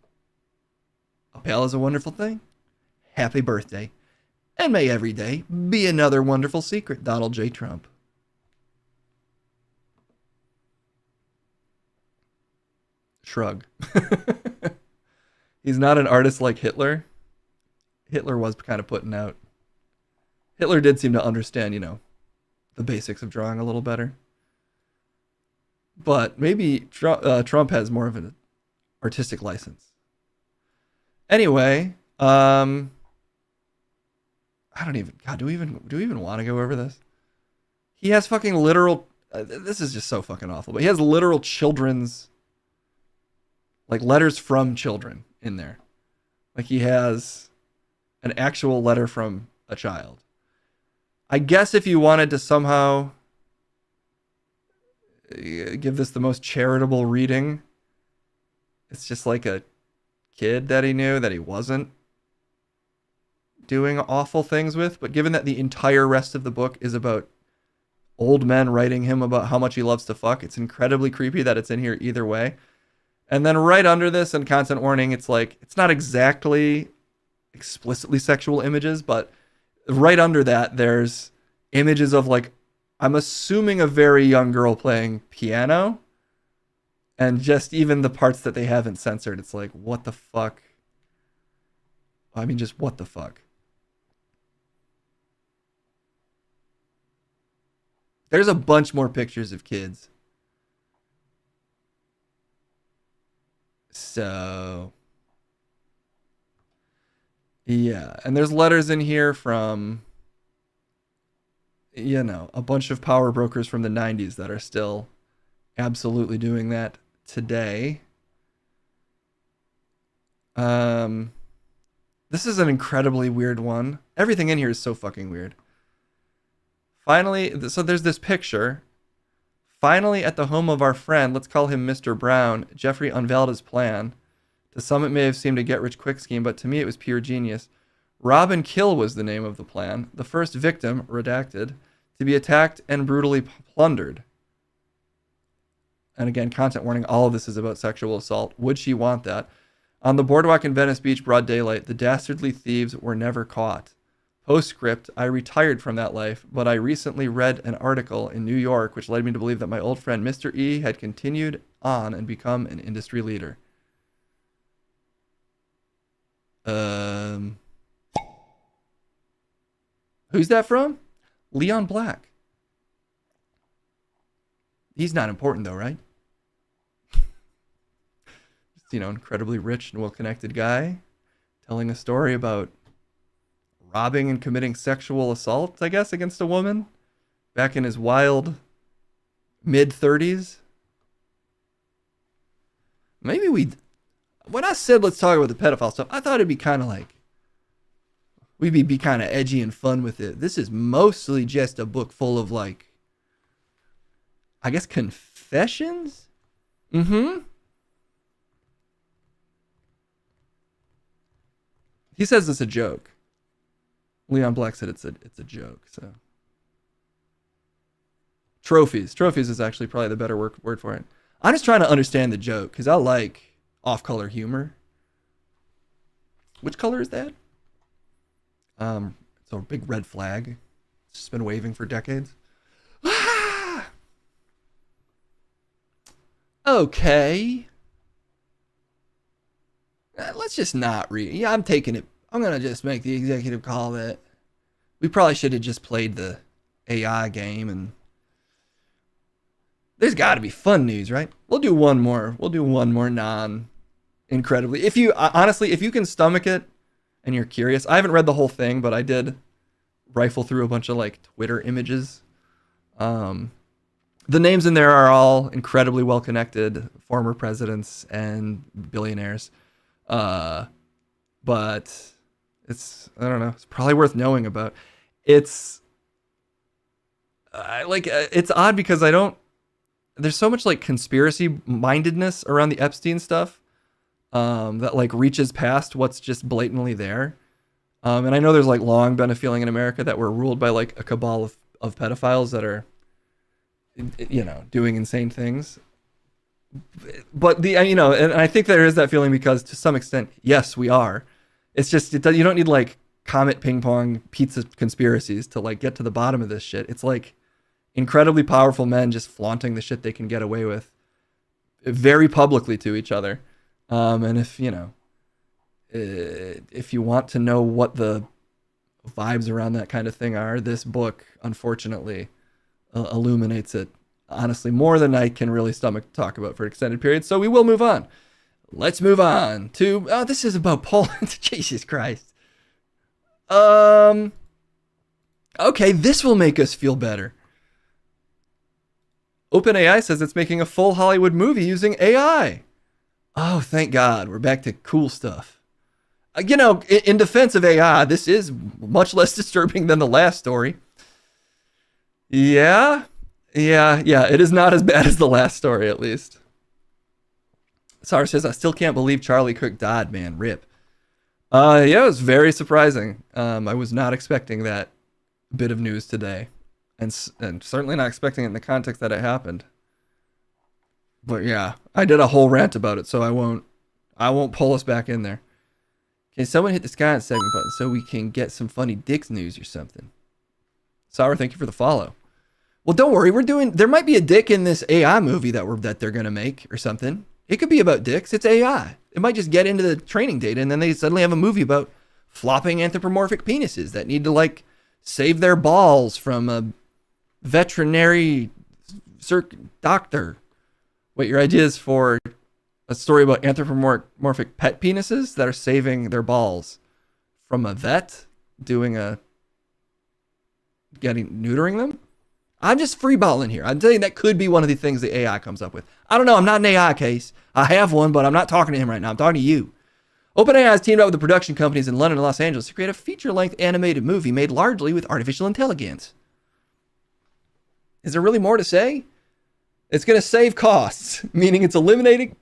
A pal is a wonderful thing. Happy birthday. And may every day be another wonderful secret, Donald J. Trump. Shrug. He's not an artist like Hitler. Hitler was kind of putting out. Hitler did seem to understand, you know, the basics of drawing a little better. But maybe Trump has more of an artistic license. Anyway, I don't even... God, do we even want to go over this? He has fucking literal... this is just so fucking awful. But he has literal children's... like letters from children in there. Like he has an actual letter from a child. I guess if you wanted to somehow give this the most charitable reading, it's just like a kid that he knew that he wasn't doing awful things with. But given that the entire rest of the book is about old men writing him about how much he loves to fuck. It's incredibly creepy that it's in here either way. And then right under this and content warning, it's like, it's not exactly explicitly sexual images, but right under that, there's images of like, I'm assuming a very young girl playing piano. And just even the parts that they haven't censored, it's like, what the fuck? I mean, just what the fuck? There's a bunch more pictures of kids. So, yeah. And there's letters in here from, you know, a bunch of power brokers from the 90s that are still absolutely doing that today. This is an incredibly weird one. Everything in here is so fucking weird. Finally, so there's this picture. Finally, at the home of our friend, let's call him Mr. Brown, Jeffrey unveiled his plan. To some, it may have seemed a get-rich-quick scheme, but to me, it was pure genius. Rob and kill was the name of the plan. The first victim, redacted, to be attacked and brutally plundered. And again, content warning, all of this is about sexual assault. Would she want that? On the boardwalk in Venice Beach, broad daylight, the dastardly thieves were never caught. Postscript, I retired from that life, but I recently read an article in New York which led me to believe that my old friend Mr. E had continued on and become an industry leader. Who's that from? Leon Black. He's not important though, right? Just, you know, incredibly rich and well-connected guy telling a story about robbing and committing sexual assault, I guess, against a woman back in his wild mid-30s. Maybe when I said let's talk about the pedophile stuff, I thought it'd be kind of like, we'd be kind of edgy and fun with it. This is mostly just a book full of like, I guess, confessions? Mm-hmm. He says it's a joke. Leon Black said it's a joke, so. Trophies. Trophies is actually probably the better word for it. I'm just trying to understand the joke, because I like off-color humor. Which color is that? It's a big red flag. It's just been waving for decades. Okay. Let's just not read. Yeah, I'm taking it. I'm going to just make the executive call that we probably should have just played the AI game, and there's got to be fun news, right? We'll do one more. We'll do one more non-incredibly. If you, honestly, if you can stomach it and you're curious, I haven't read the whole thing, but I did rifle through a bunch of like Twitter images. The names in there are all incredibly well-connected former presidents and billionaires. But it's, I don't know, it's probably worth knowing about. It's it's odd because there's so much like conspiracy mindedness around the Epstein stuff that like reaches past what's just blatantly there. And I know there's like long been a feeling in America that we're ruled by like a cabal of pedophiles that are, you know, doing insane things. But and I think there is that feeling because to some extent, yes, we are. It's just, you don't need like Comet ping pong pizza conspiracies to like get to the bottom of this shit. It's like incredibly powerful men just flaunting the shit they can get away with very publicly to each other. And if you want to know what the vibes around that kind of thing are, this book, unfortunately, illuminates it, honestly, more than I can really stomach to talk about for an extended period. So we will move on. Let's move on to, this is about Poland. Jesus Christ. Okay, this will make us feel better. OpenAI says it's making a full Hollywood movie using AI. Oh, thank God. We're back to cool stuff. In defense of AI, this is much less disturbing than the last story. Yeah, it is not as bad as the last story, at least. Sar says, I still can't believe Charlie Cook died, man. Rip. Yeah, it was very surprising. I was not expecting that bit of news today. and certainly not expecting it in the context that it happened. But yeah, I did a whole rant about it, so I won't pull us back in there. Can someone hit the Sky segment button so we can get some funny dicks news or something? Sour, thank you for the follow. Well, don't worry, there might be a dick in this AI movie that they're gonna make or something. It could be about dicks. It's AI. It might just get into the training data, and then they suddenly have a movie about flopping anthropomorphic penises that need to like save their balls from a veterinary doctor. Wait, your idea is for a story about anthropomorphic pet penises that are saving their balls from a vet neutering them? I'm just freeballing here. I'm telling you, that could be one of the things the AI comes up with. I don't know. I'm not an AI case. I have one, but I'm not talking to him right now. I'm talking to you. OpenAI has teamed up with the production companies in London and Los Angeles to create a feature-length animated movie made largely with artificial intelligence. Is there really more to say? It's going to save costs, meaning it's eliminating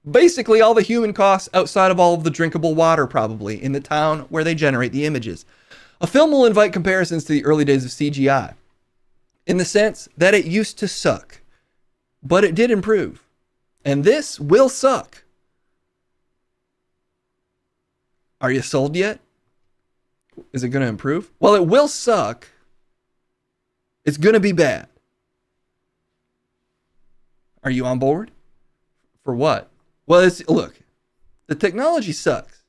basically all the human costs outside of all of the drinkable water, probably, in the town where they generate the images. A film will invite comparisons to the early days of CGI, in the sense that it used to suck, but it did improve. And this will suck. Are you sold yet? Is it going to improve? Well, it will suck. It's going to be bad. Are you on board? For what? Well, look, the technology sucks.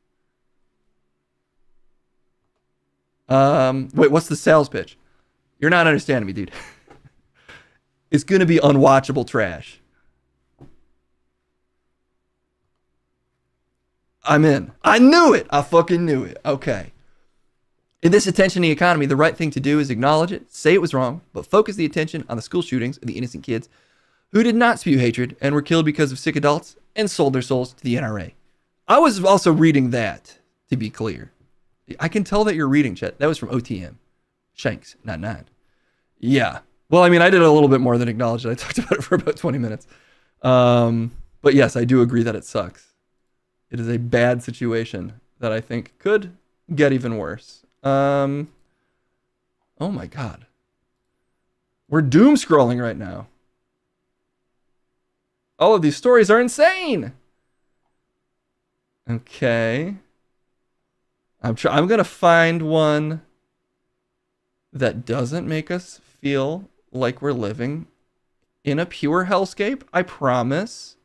Wait, what's the sales pitch? You're not understanding me, dude. It's going to be unwatchable trash. I'm in. I knew it. I fucking knew it. Okay. In this attention-y economy, the right thing to do is acknowledge it, say it was wrong, but focus the attention on the school shootings of the innocent kids who did not spew hatred and were killed because of sick adults and sold their souls to the NRA. I was also reading that, to be clear. I can tell that you're reading, Chet. That was from OTM. Shanks, not 9. Yeah. Well, I mean, I did a little bit more than acknowledge it. I talked about it for about 20 minutes. But yes, I do agree that it sucks. It is a bad situation that I think could get even worse. Oh my God. We're doom scrolling right now. All of these stories are insane. Okay. I'm going to find one that doesn't make us feel like we're living in a pure hellscape. I promise.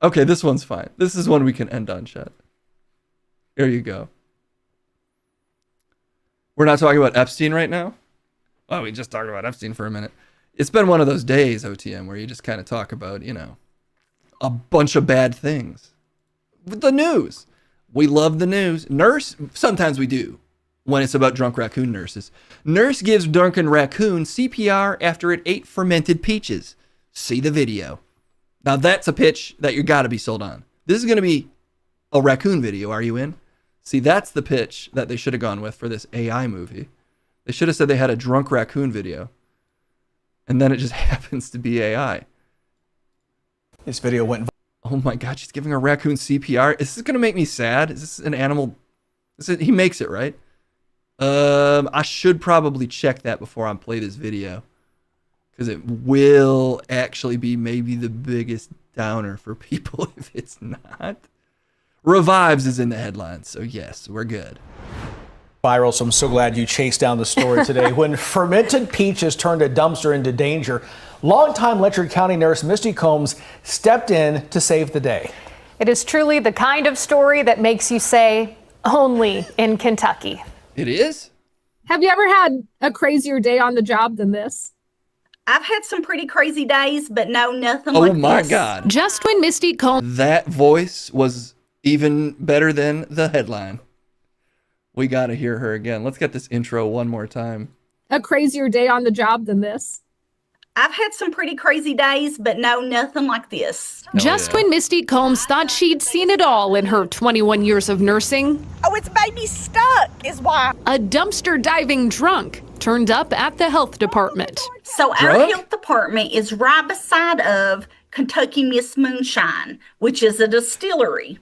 Okay, this one's fine. This is one we can end on, chat. Here you go. We're not talking about Epstein right now? Oh, we just talked about Epstein for a minute. It's been one of those days, OTM, where you just kind of talk about, a bunch of bad things. With the news. We love the news. Nurse, sometimes we do, when it's about drunk raccoon nurses. Nurse gives drunken raccoon CPR after it ate fermented peaches. See the video. Now that's a pitch that you gotta be sold on. This is gonna be a raccoon video. Are you in? See, that's the pitch that they should have gone with for this AI movie. They should have said they had a drunk raccoon video. And then it just happens to be AI. This video went... Oh my God, she's giving a raccoon CPR. Is this going to make me sad? Is this an animal? He makes it, right? I should probably check that before I play this video. Because it will actually be maybe the biggest downer for people if it's not. Revives is in the headlines, so yes, we're good. Viral, so I'm so glad you chased down the story today. When fermented peaches turned a dumpster into danger, longtime Letcher County nurse Misty Combs stepped in to save the day. It is truly the kind of story that makes you say, only in Kentucky. It is? Have you ever had a crazier day on the job than this? I've had some pretty crazy days, but no, nothing like this. Oh my God. Just when Misty Combs... That voice was even better than the headline. We got to hear her again. Let's get this intro one more time. A crazier day on the job than this. I've had some pretty crazy days, but no, nothing like this. Just when Misty Combs thought she'd seen it all in her 21 years of nursing. Oh, it's baby stuck is why. A dumpster diving drunk turned up at the health department. So our health department is right beside of Kentucky Miss Moonshine, which is a distillery.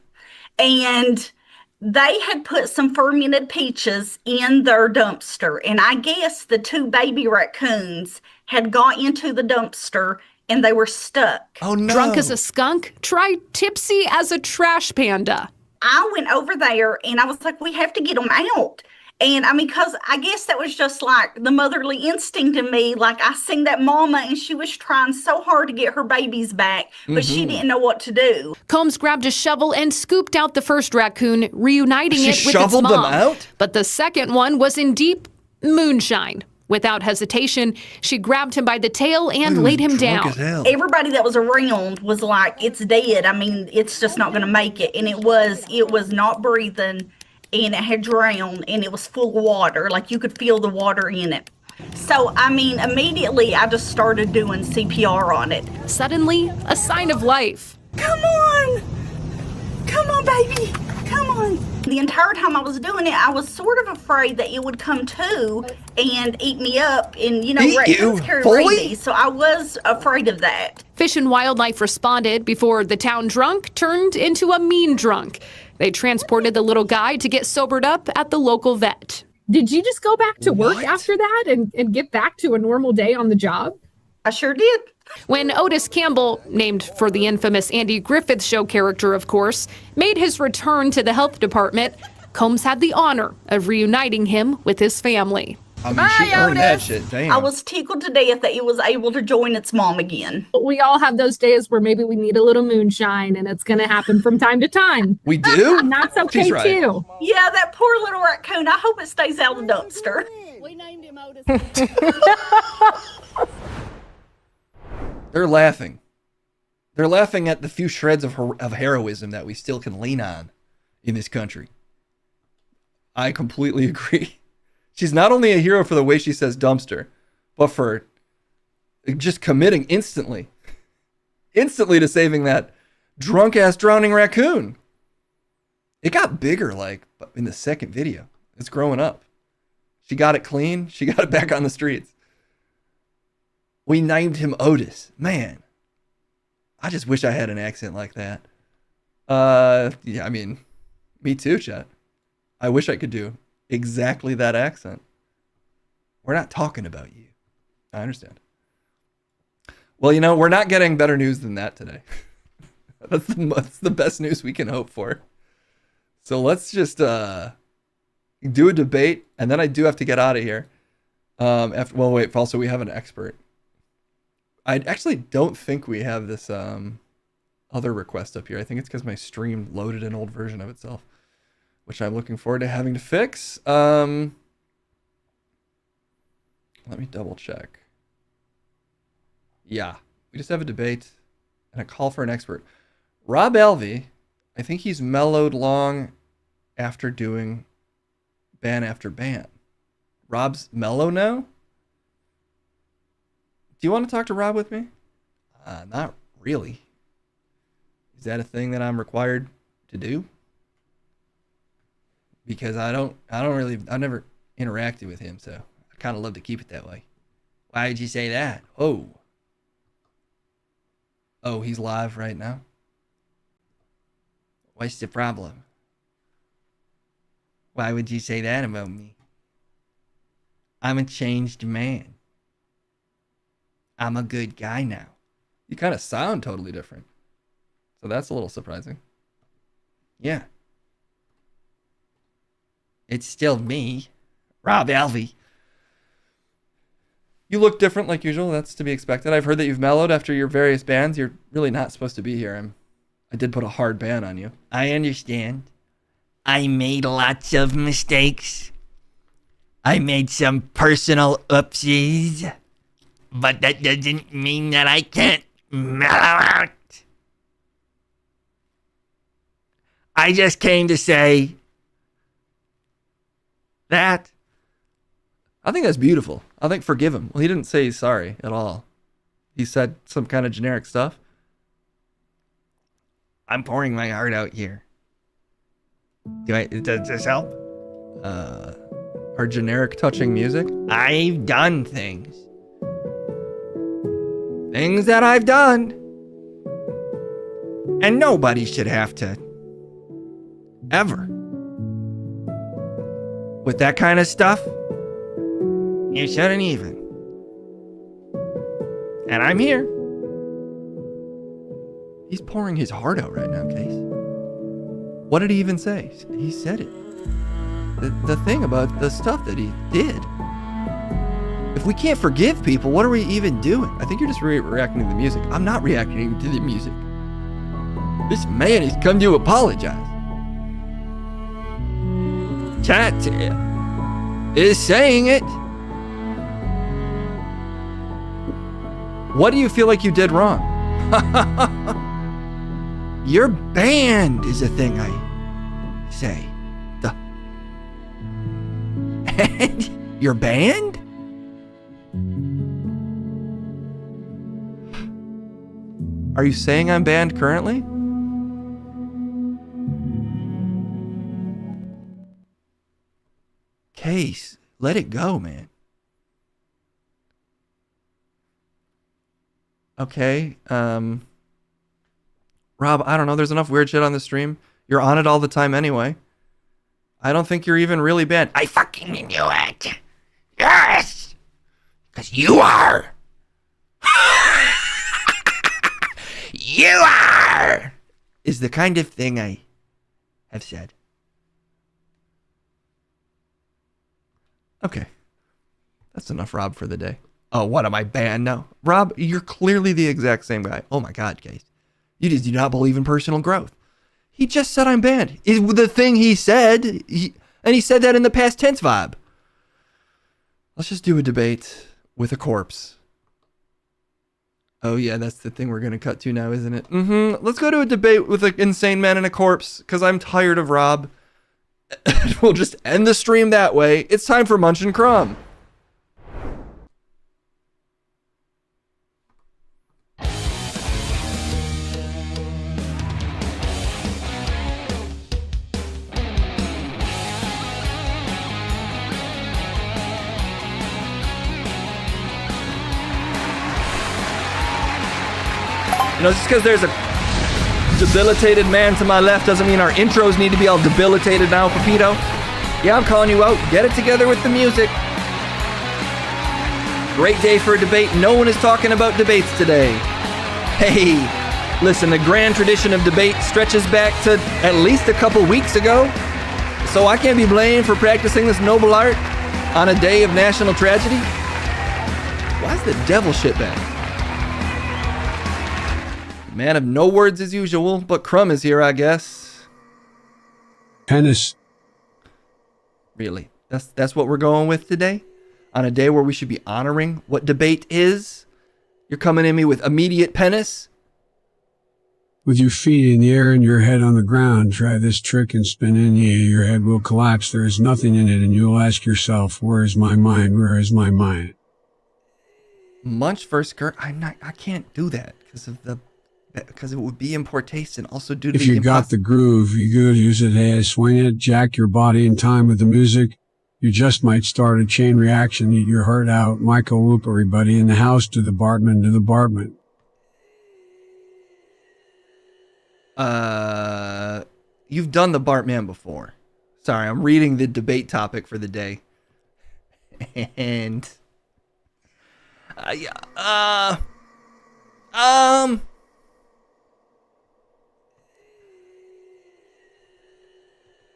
And They had put some fermented peaches in their dumpster, and I guess the 2 baby raccoons had got into the dumpster and they were stuck. Oh no. Drunk as a skunk? Try tipsy as a trash panda. I went over there and I was like, we have to get them out. And I mean, because I guess that was just like the motherly instinct in me. Like, I seen that mama and she was trying so hard to get her babies back, but she didn't know what to do. Combs grabbed a shovel and scooped out the first raccoon, reuniting She it with its shoveled mom. them out? But the second one was in deep moonshine. Without hesitation, she grabbed him by the tail and laid him down. Everybody that was around was like, it's dead. I mean, it's just not going to make it. And it was not breathing, and it had drowned, and it was full of water. Like, you could feel the water in it. So, I mean, immediately I just started doing CPR on it. Suddenly, a sign of life. Come on! Come on, baby! Come on! The entire time I was doing it, I was sort of afraid that it would come to and eat me up. And, you know, raccoons carry rabies, so I was afraid of that. Fish and Wildlife responded before the town drunk turned into a mean drunk. They transported the little guy to get sobered up at the local vet. Did you just go back to work after that and get back to a normal day on the job? I sure did. When Otis Campbell, named for the infamous Andy Griffith Show character, of course, made his return to the health department, Combs had the honor of reuniting him with his family. I mean, she earned that shit. Damn. I was tickled to death that it was able to join its mom again. We all have those days where maybe we need a little moonshine, and it's going to happen from time to time. We do? And that's okay, She's right. too. Yeah, that poor little raccoon. I hope it stays out of the dumpster. We named him Otis. They're laughing. They're laughing at the few shreds of heroism that we still can lean on in this country. I completely agree. She's not only a hero for the way she says dumpster, but for just committing instantly to saving that drunk-ass drowning raccoon. It got bigger, like, in the second video. It's growing up. She got it clean. She got it back on the streets. We named him Otis. Man, I just wish I had an accent like that. Yeah, I mean, me too, chat. I wish I could do exactly that accent. We're not talking about you. I understand. Well, you know, we're not getting better news than that today. That's the best news we can hope for. So let's just do a debate, and then I do have to get out of here. Also, we have an expert. I actually don't think we have this other request up here. I think it's because my stream loaded an old version of itself, which I'm looking forward to having to fix. Let me double check. Yeah, we just have a debate and a call for an expert. Rob Alvey, I think he's mellowed long after doing ban after ban. Rob's mellow now? Do you want to talk to Rob with me? Not really. Is that a thing that I'm required to do? Because I've never interacted with him, so I kind of love to keep it that way. Why would you say that? Oh, he's live right now? What's the problem? Why would you say that about me? I'm a changed man. I'm a good guy now. You kind of sound totally different. So that's a little surprising. Yeah. It's still me, Rob Alvey. You look different like usual. That's to be expected. I've heard that you've mellowed after your various bans. You're really not supposed to be here. I did put a hard ban on you. I understand. I made lots of mistakes. I made some personal oopsies. But that doesn't mean that I can't mellow out. I just came to say that. I think that's beautiful. I think forgive him. Well, he didn't say he's sorry at all. He said some kind of generic stuff. I'm pouring my heart out here. Does this help? Our generic touching music? I've done things. Things that I've done. And nobody should have to ever with that kind of stuff, you shouldn't even. And I'm here. He's pouring his heart out right now, Case. What did he even say? He said it. The thing about the stuff that he did. If we can't forgive people, what are we even doing? I think you're just reacting to the music. I'm not reacting to the music. This man has come to apologize. Chat is saying it. What do you feel like you did wrong? You're banned is a thing I say. And you're banned? Are you saying I'm banned currently? Case, let it go, man. Okay, Rob, I don't know, there's enough weird shit on the stream. You're on it all the time anyway. I don't think you're even really banned. I fucking knew it. Yes! Because you are. You are! Is the kind of thing I have said. Okay. That's enough, Rob, for the day. Oh, what, am I banned now? Rob, you're clearly the exact same guy. Oh my God, Case. You just do not believe in personal growth. He just said I'm banned. Is the thing he said. And he said that in the past tense vibe. Let's just do a debate with a corpse. Oh yeah, that's the thing we're going to cut to now, isn't it? Let's go to a debate with an insane man and a corpse, because I'm tired of Rob. We'll just end the stream that way. It's time for Munch and Crumb. You know, just because there's a debilitated man to my left doesn't mean our intros need to be all debilitated now, Pepito. Yeah, I'm calling you out. Get it together with the music. Great day for a debate. No one is talking about debates today. Hey, listen, the grand tradition of debate stretches back to at least a couple weeks ago. So I can't be blamed for practicing this noble art on a day of national tragedy. Why is the devil shit back? Man of no words as usual, but Crumb is here, I guess. Penis. Really? That's what we're going with today? On a day where we should be honoring what debate is? You're coming at me with immediate penis? With your feet in the air and your head on the ground, try this trick and spin in the air. Your head will collapse. There is nothing in it, and you'll ask yourself, where is my mind? Where is my mind? Munch versus Kurt? I can't do that because it would be in poor taste and also due to if you got the groove, you could use it as swing it, jack your body in time with the music. You just might start a chain reaction, eat your heart out. Michael whoop everybody in the house to the Bartman to the Bartman. You've done the Bartman before. Sorry, I'm reading the debate topic for the day. And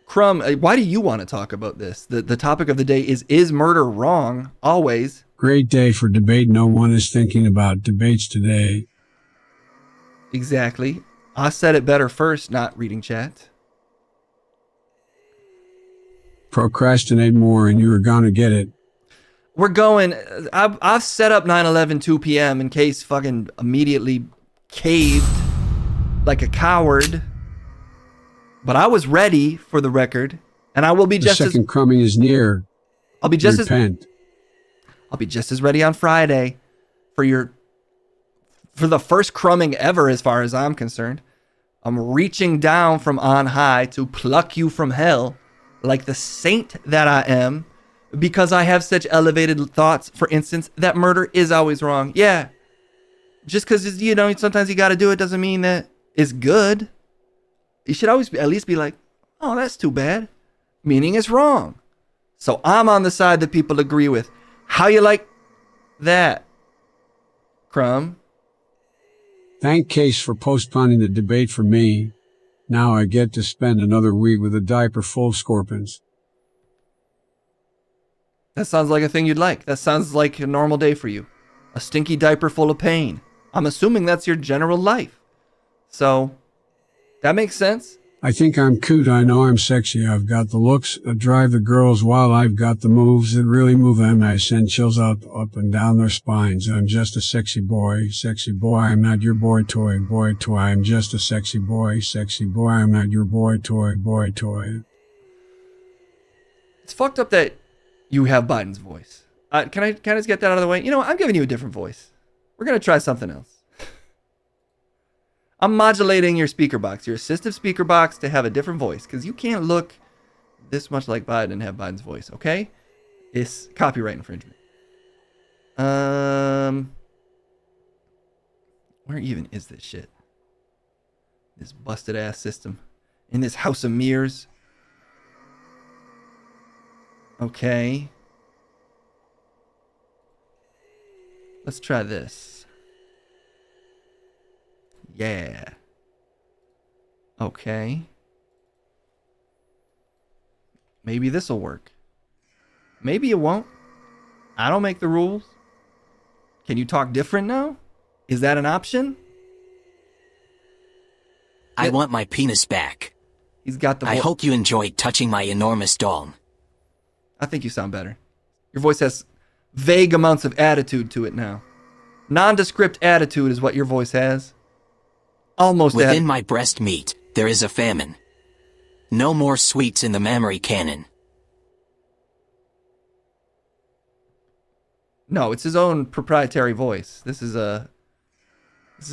Crumb, why do you want to talk about this? The topic of the day is murder wrong? Always. Great day for debate. No one is thinking about debates today. Exactly. I said it better first, not reading chat. Procrastinate more and you are gonna get it. We're going. I've set up 9/11 2 p.m. in case fucking immediately caved like a coward. But I was ready for the record, and I will be just as... The second crumbing is near. I'll be just Repent. I'll be just as ready on Friday for the first crumbing ever, as far as I'm concerned. I'm reaching down from on high to pluck you from hell, like the saint that I am, because I have such elevated thoughts. For instance, that murder is always wrong. Yeah, just because sometimes you got to do it doesn't mean that it's good. You should always at least be like, oh, that's too bad. Meaning it's wrong. So I'm on the side that people agree with. How you like that, Crumb? Thank Case for postponing the debate for me. Now I get to spend another week with a diaper full of scorpions. That sounds like a thing you'd like. That sounds like a normal day for you. A stinky diaper full of pain. I'm assuming that's your general life. So, that makes sense. I think I'm cute. I know I'm sexy. I've got the looks that drive the girls while I've got the moves that really move them. I send chills up and down their spines. I'm just a sexy boy. Sexy boy, I'm not your boy toy. Boy toy, I'm just a sexy boy. Sexy boy, I'm not your boy toy. Boy toy. It's fucked up that you have Biden's voice. Can I just get that out of the way? You know what? I'm giving you a different voice. We're going to try something else. I'm modulating your speaker box, your assistive speaker box, to have a different voice, because you can't look this much like Biden and have Biden's voice, okay? It's copyright infringement. Where even is this shit? This busted ass system. In this house of mirrors. Okay. Let's try this. Yeah. Okay. Maybe this'll work. Maybe it won't. I don't make the rules. Can you talk different now? Is that an option? I want my penis back. He's got the I hope you enjoyed touching my enormous dong. I think you sound better. Your voice has vague amounts of attitude to it now. Nondescript attitude is what your voice has. Almost Within my breast meat, there is a famine. No more sweets in the mammary cannon. No, it's his own proprietary voice. This is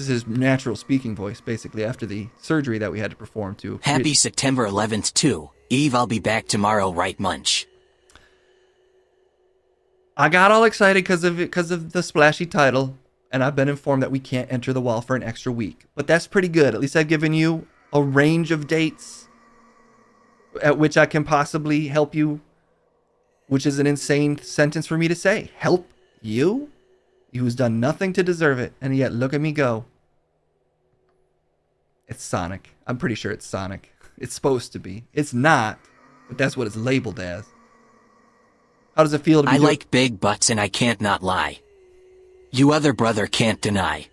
his natural speaking voice, basically, after the surgery that we had to perform to. Happy September 11th too. Eve, I'll be back tomorrow, right munch? I got all excited because of the splashy title, and I've been informed that we can't enter the wall for an extra week. But that's pretty good. At least I've given you a range of dates at which I can possibly help you, which is an insane sentence for me to say. Help you? You who's done nothing to deserve it, and yet look at me go. It's Sonic. I'm pretty sure it's Sonic. It's supposed to be. It's not, but that's what it's labeled as. How does it feel to be I like big butts and I can't not lie. You other brother can't deny.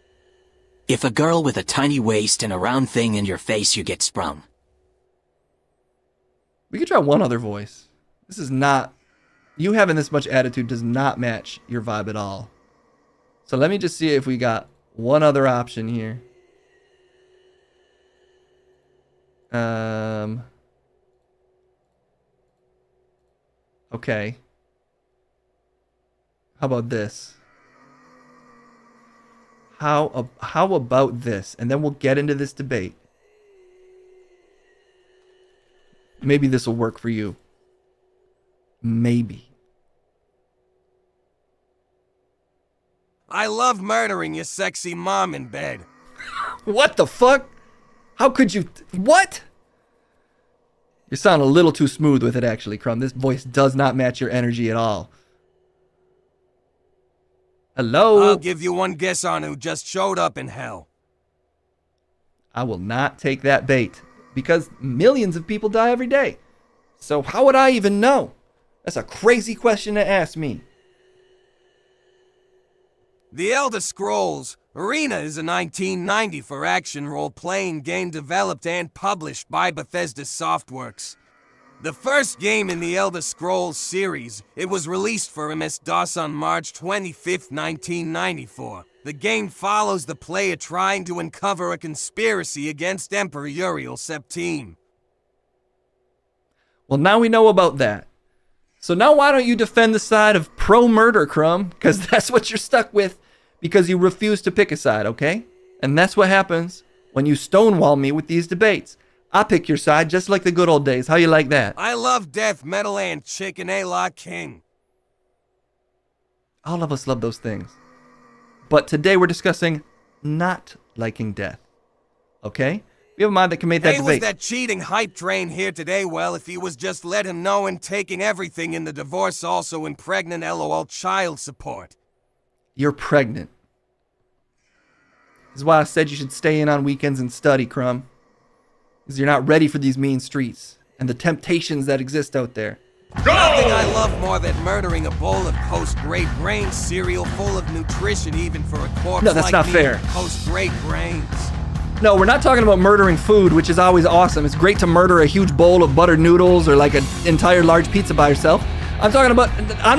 If a girl with a tiny waist and a round thing in your face, you get sprung. We could try one other voice. This is not... You having this much attitude does not match your vibe at all. So let me just see if we got one other option here. Okay. How about this? How about this? And then we'll get into this debate. Maybe this will work for you. Maybe. I love murdering your sexy mom in bed. What the fuck? How could you... What? You sound a little too smooth with it, actually, Crumb. This voice does not match your energy at all. Hello? I'll give you one guess on who just showed up in hell. I will not take that bait, because millions of people die every day. So how would I even know? That's a crazy question to ask me. The Elder Scrolls Arena is a 1994 action role-playing game developed and published by Bethesda Softworks. The first game in the Elder Scrolls series, it was released for MS-DOS on March 25, 1994. The game follows the player trying to uncover a conspiracy against Emperor Uriel Septime. Well, now we know about that. So now why don't you defend the side of pro-murder, Crumb? Because that's what you're stuck with, because you refuse to pick a side, okay? And that's what happens when you stonewall me with these debates. I pick your side just like the good old days. How you like that? I love death metal and chicken A-La King. All of us love those things. But today we're discussing not liking death. Okay? We have a mod that can make that Hey, was debate. that cheating hype train here today? Well, if he was just let him know and taking everything in the divorce also in pregnant LOL child support. You're pregnant. This is why I said you should stay in on weekends and study, Crumb. Because you're not ready for these mean streets and the temptations that exist out there. Nothing I love more than murdering a bowl of post-grade grain cereal full of nutrition even for a corpse No, that's like not me fair. with post-grade grains. No, we're not talking about murdering food, which is always awesome. It's great to murder a huge bowl of buttered noodles or like an entire large pizza by yourself. I'm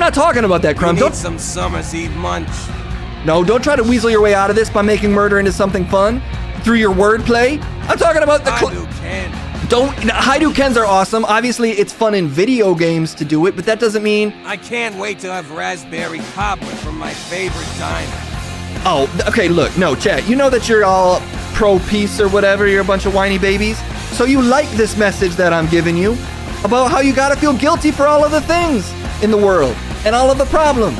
not talking about that, Crumb. You need some summer's eve munch. No, don't try to weasel your way out of this by making murder into something fun through your wordplay. I'm talking about the Haidukens are awesome. Obviously, it's fun in video games to do it, but that doesn't mean... I can't wait to have raspberry cobbler from my favorite diner. Oh, okay, look, no, chat. You know that you're all pro-peace or whatever. You're a bunch of whiny babies. So you like this message that I'm giving you about how you gotta feel guilty for all of the things in the world and all of the problems.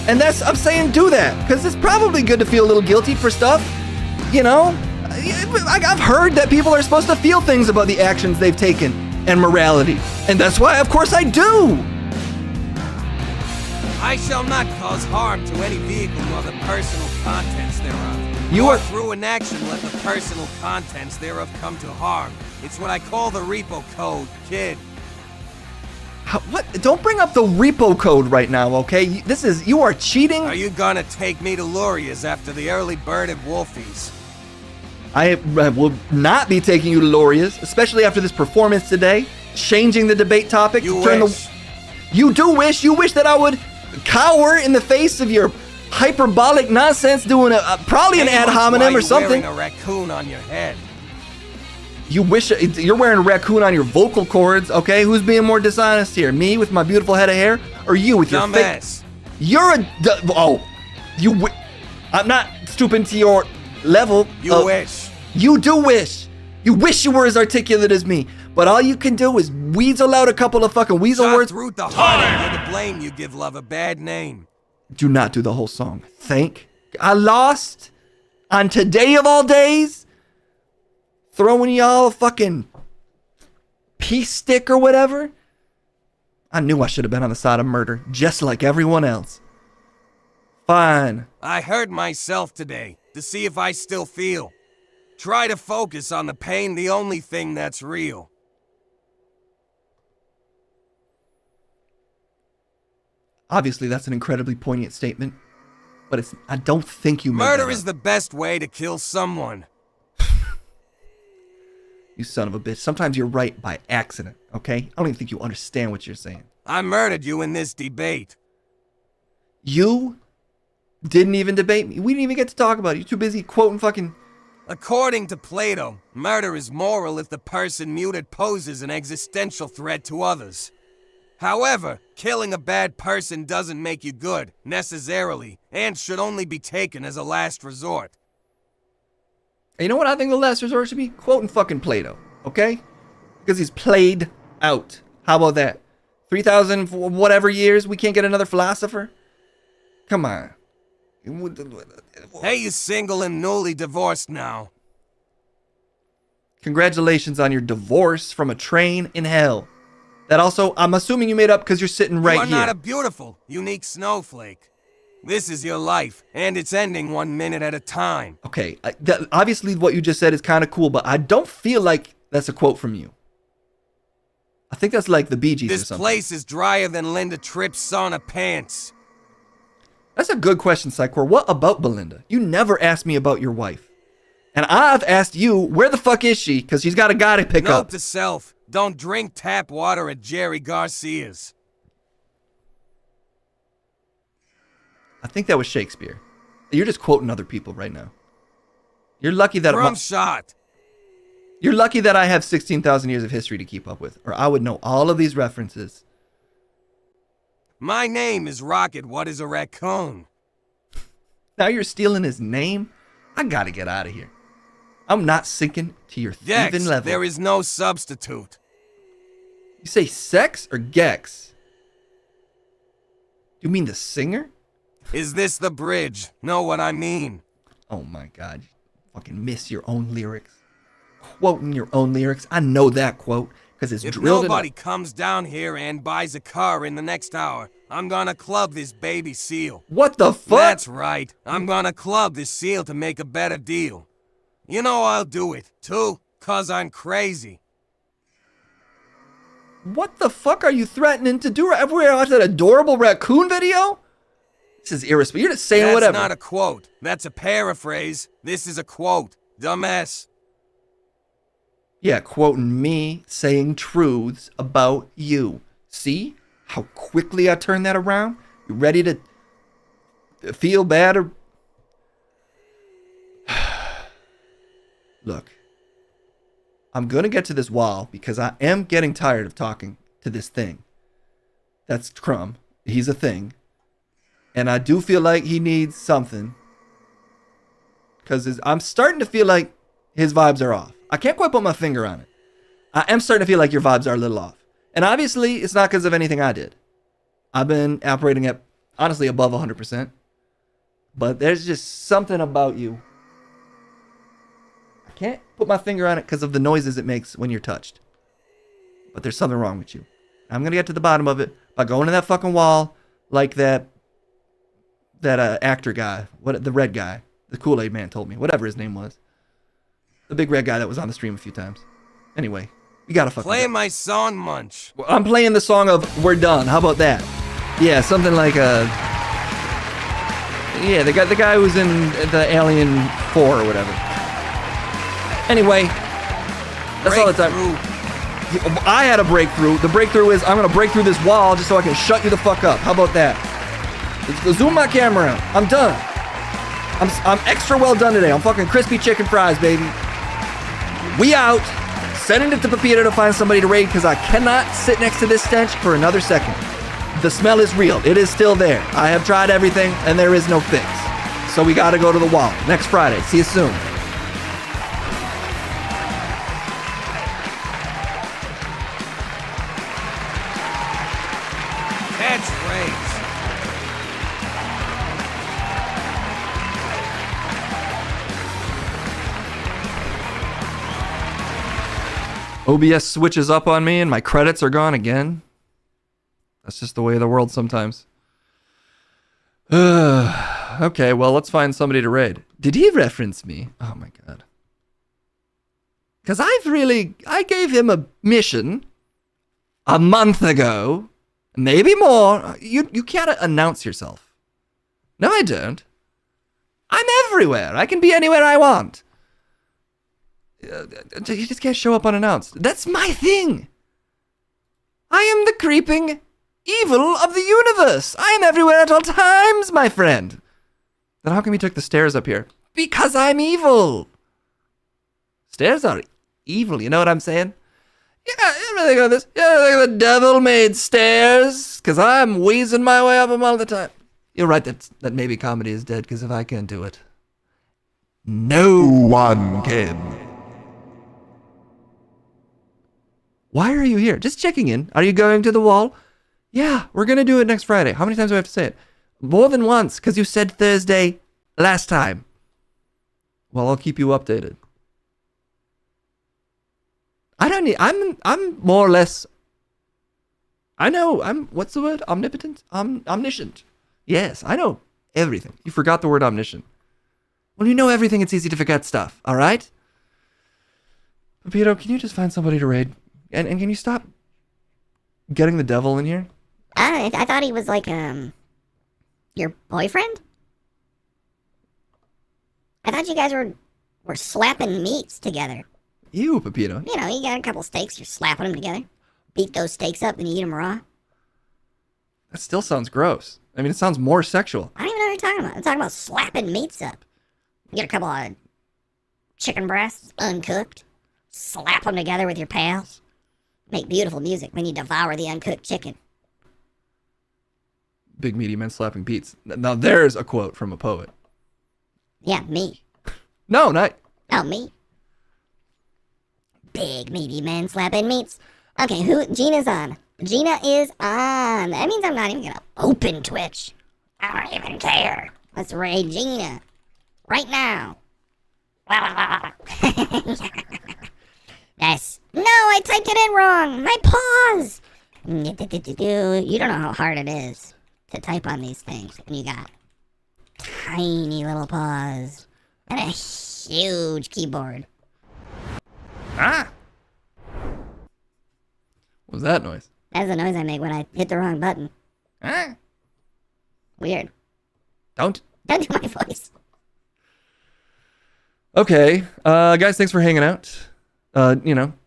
And I'm saying do that, because it's probably good to feel a little guilty for stuff, you know? I've heard that people are supposed to feel things about the actions they've taken and morality. And that's why, of course, I do. I shall not cause harm to any vehicle nor the personal contents thereof. You Nor are- through an action let the personal contents thereof come to harm. It's what I call the repo code, kid. What? Don't bring up the repo code right now, okay? You are cheating. Are you gonna take me to Luria's after the early bird at Wolfie's? I will not be taking you to Loria's, especially after this performance today, changing the debate topic. You to turn wish. You do wish. You wish that I would cower in the face of your hyperbolic nonsense, doing probably an ad Hey, why hominem you or something. wearing a raccoon on your head? You wish you're wearing a raccoon on your vocal cords, okay? Who's being more dishonest here? Me with my beautiful head of hair, or you with your fake? Dumbass. You're I'm not stooping to your level. You wish. You do wish. You wish you were as articulate as me. But all you can do is weasel out a couple of fucking weasel Shot words. through the heart and you're to blame. You give love a bad name. Do not do the whole song. I lost on today of all days, throwing y'all a fucking peace stick or whatever. I knew I should have been on the side of murder, just like everyone else. Fine. I hurt myself today to see if I still feel. Try to focus on the pain, the only thing that's real. Obviously, that's an incredibly poignant statement, but I don't think you made Murder that is up. the best way to kill someone. You son of a bitch. Sometimes you're right by accident, okay? I don't even think you understand what you're saying. I murdered you in this debate. You didn't even debate me. We didn't even get to talk about it. You're too busy quoting fucking... According to Plato, murder is moral if the person muted poses an existential threat to others. However, killing a bad person doesn't make you good, necessarily, and should only be taken as a last resort. You know what I think the last resort should be? Quoting fucking Plato, okay? Because he's played out. How about that? 3,000 whatever years, we can't get another philosopher? Come on. Hey, you single and newly divorced now. Congratulations on your divorce from a train in hell. That also, I'm assuming you made up because you're sitting right You are here. not a beautiful, unique snowflake. This is your life, and it's ending 1 minute at a time. Okay, obviously what you just said is kind of cool, but I don't feel like that's a quote from you. I think that's like the Bee Gees or This something. place is drier than Linda Tripp's sauna pants. That's a good question, Psychor. What about Belinda? You never asked me about your wife. And I've asked you, where the fuck is she? Because she's got a guy to pick Note up. to self, don't drink tap water at Jerry Garcia's. I think that was Shakespeare. You're just quoting other people right now. You're lucky that Drum shot. You're lucky that I have 16,000 years of history to keep up with, or I would know all of these references. My name is Rocket. What is a raccoon? Now you're stealing his name? I gotta get out of here. I'm not sinking to your Gex, thieving level. there is no substitute. You say sex or Gex? You mean the singer? Is this the bridge? Know what I mean? Oh my god. You fucking miss your own lyrics. quoting your own lyrics. I know that quote because it's If drilled nobody in. comes down here and buys a car in the next hour, I'm gonna club this baby seal. What the fuck? That's right. I'm gonna club this seal to make a better deal. You know I'll do it, too, 'cause I'm crazy. What the fuck are you threatening to do? Have we watched that adorable raccoon video? This is irresponsible. You're just saying That's whatever. not a quote. That's a paraphrase. This is a quote. Dumbass. Yeah, quoting me saying truths about you. See how quickly I turned that around? You ready to feel bad or... Look, I'm going to get to this wall because I am getting tired of talking to this thing. That's Crumb. He's a thing. And I do feel like he needs something. Because I'm starting to feel like his vibes are off. I can't quite put my finger on it. I am starting to feel like your vibes are a little off. And obviously, it's not because of anything I did. I've been operating at, honestly, above 100%. But there's just something about you. I can't put my finger on it because of the noises it makes when you're touched. But there's something wrong with you. I'm going to get to the bottom of it by going to that fucking wall like that actor guy, the red guy, the Kool-Aid man told me, whatever his name was. The big red guy that was on the stream a few times. Anyway, you gotta fucking Play go. my song, Munch. Well, I'm playing the song of We're Done. How about that? Yeah, something like yeah, the guy who's in the Alien 4 or whatever. Anyway, that's all the time. I had a breakthrough. The breakthrough is I'm gonna break through this wall just so I can shut you the fuck up. How about that? Let's zoom my camera out. I'm done. I'm extra well done today. I'm fucking crispy chicken fries, baby. We out. Sending it to Pepito to find somebody to raid because I cannot sit next to this stench for another second. The smell is real. It is still there. I have tried everything and there is no fix. So we gotta go to the wall next Friday. See you soon. Catchphrase. OBS switches up on me and my credits are gone again. That's just the way of the world sometimes. Okay, well, let's find somebody to raid. Did he reference me? Oh my god. Because I gave him a mission a month ago. Maybe more. You can't announce yourself. No, I don't. I'm everywhere. I can be anywhere I want. You just can't show up unannounced. That's my thing. I am the creeping evil of the universe. I am everywhere at all times, my friend. Then how come you took the stairs up here? Because I'm evil. Stairs are evil, you know what I'm saying? Yeah, you really got this. Yeah, like the devil made stairs. Because I'm wheezing my way up them all the time. You're right that maybe comedy is dead, because if I can't do it, no one can. Why are you here? Just checking in. Are you going to the wall? Yeah, we're going to do it next Friday. How many times do I have to say it? More than once, because you said Thursday last time. Well, I'll keep you updated. I'm more or less, I know, what's the word? Omnipotent? Omniscient. Yes, I know everything. You forgot the word omniscient. When you know everything, it's easy to forget stuff, all right? Pepito, can you just find somebody to raid? And can you stop getting the devil in here? I thought he was like, your boyfriend? I thought you guys were slapping meats together. Ew, Pepito. You know, you got a couple steaks, you're slapping them together. Beat those steaks up and you eat them raw. That still sounds gross. I mean, it sounds more sexual. I don't even know what you're talking about. I'm talking about slapping meats up. You get a couple of chicken breasts, uncooked. Slap them together with your pals. Make beautiful music when you devour the uncooked chicken. Big meaty men slapping beats. Now there's a quote from a poet. Yeah, me. No, not... Oh, me. Big meaty men slapping meats. Okay, Gina's on. Gina is on. That means I'm not even gonna open Twitch. I don't even care. Let's raid Gina. Right now. it in wrong. My paws. You don't know how hard it is to type on these things. And you got tiny little paws and a huge keyboard. Ah! What was that noise? That's the noise I make when I hit the wrong button. Ah! Weird. Don't do my voice. Okay, guys, thanks for hanging out.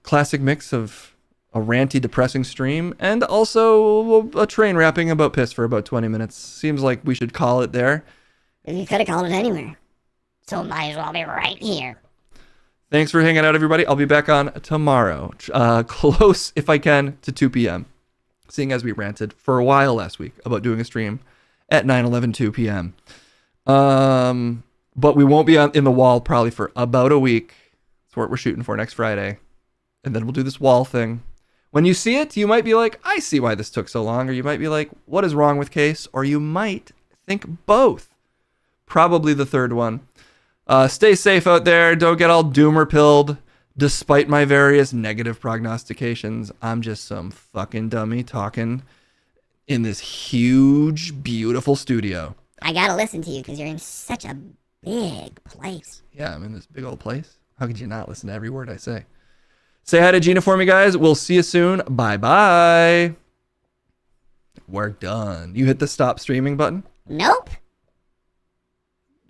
Classic mix of a ranty, depressing stream and also a train rapping about piss for about 20 minutes. Seems like we should call it there. You could have called it anywhere. So might as well be right here. Thanks for hanging out, everybody. I'll be back on tomorrow, close, if I can, to 2 p.m., seeing as we ranted for a while last week about doing a stream at 2 p.m. But we won't be in the wall probably for about a week. That's what we're shooting for next Friday. And then we'll do this wall thing. When you see it, you might be like, I see why this took so long. Or you might be like, what is wrong with Case? Or you might think both. Probably the third one. Stay safe out there. Don't get all doomer-pilled. Despite my various negative prognostications, I'm just some fucking dummy talking in this huge, beautiful studio. I gotta listen to you because you're in such a big place. Yeah, I'm in this big old place. How could you not listen to every word I say? Say hi to Gina for me, guys. We'll see you soon. Bye-bye. We're done. You hit the stop streaming button? Nope.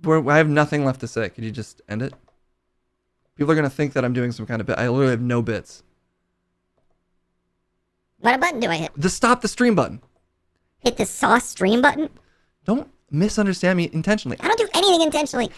I have nothing left to say. Could you just end it? People are going to think that I'm doing some kind of bit. I literally have no bits. What button do I hit? The stop the stream button. Hit the sauce stream button? Don't misunderstand me intentionally. I don't do anything intentionally.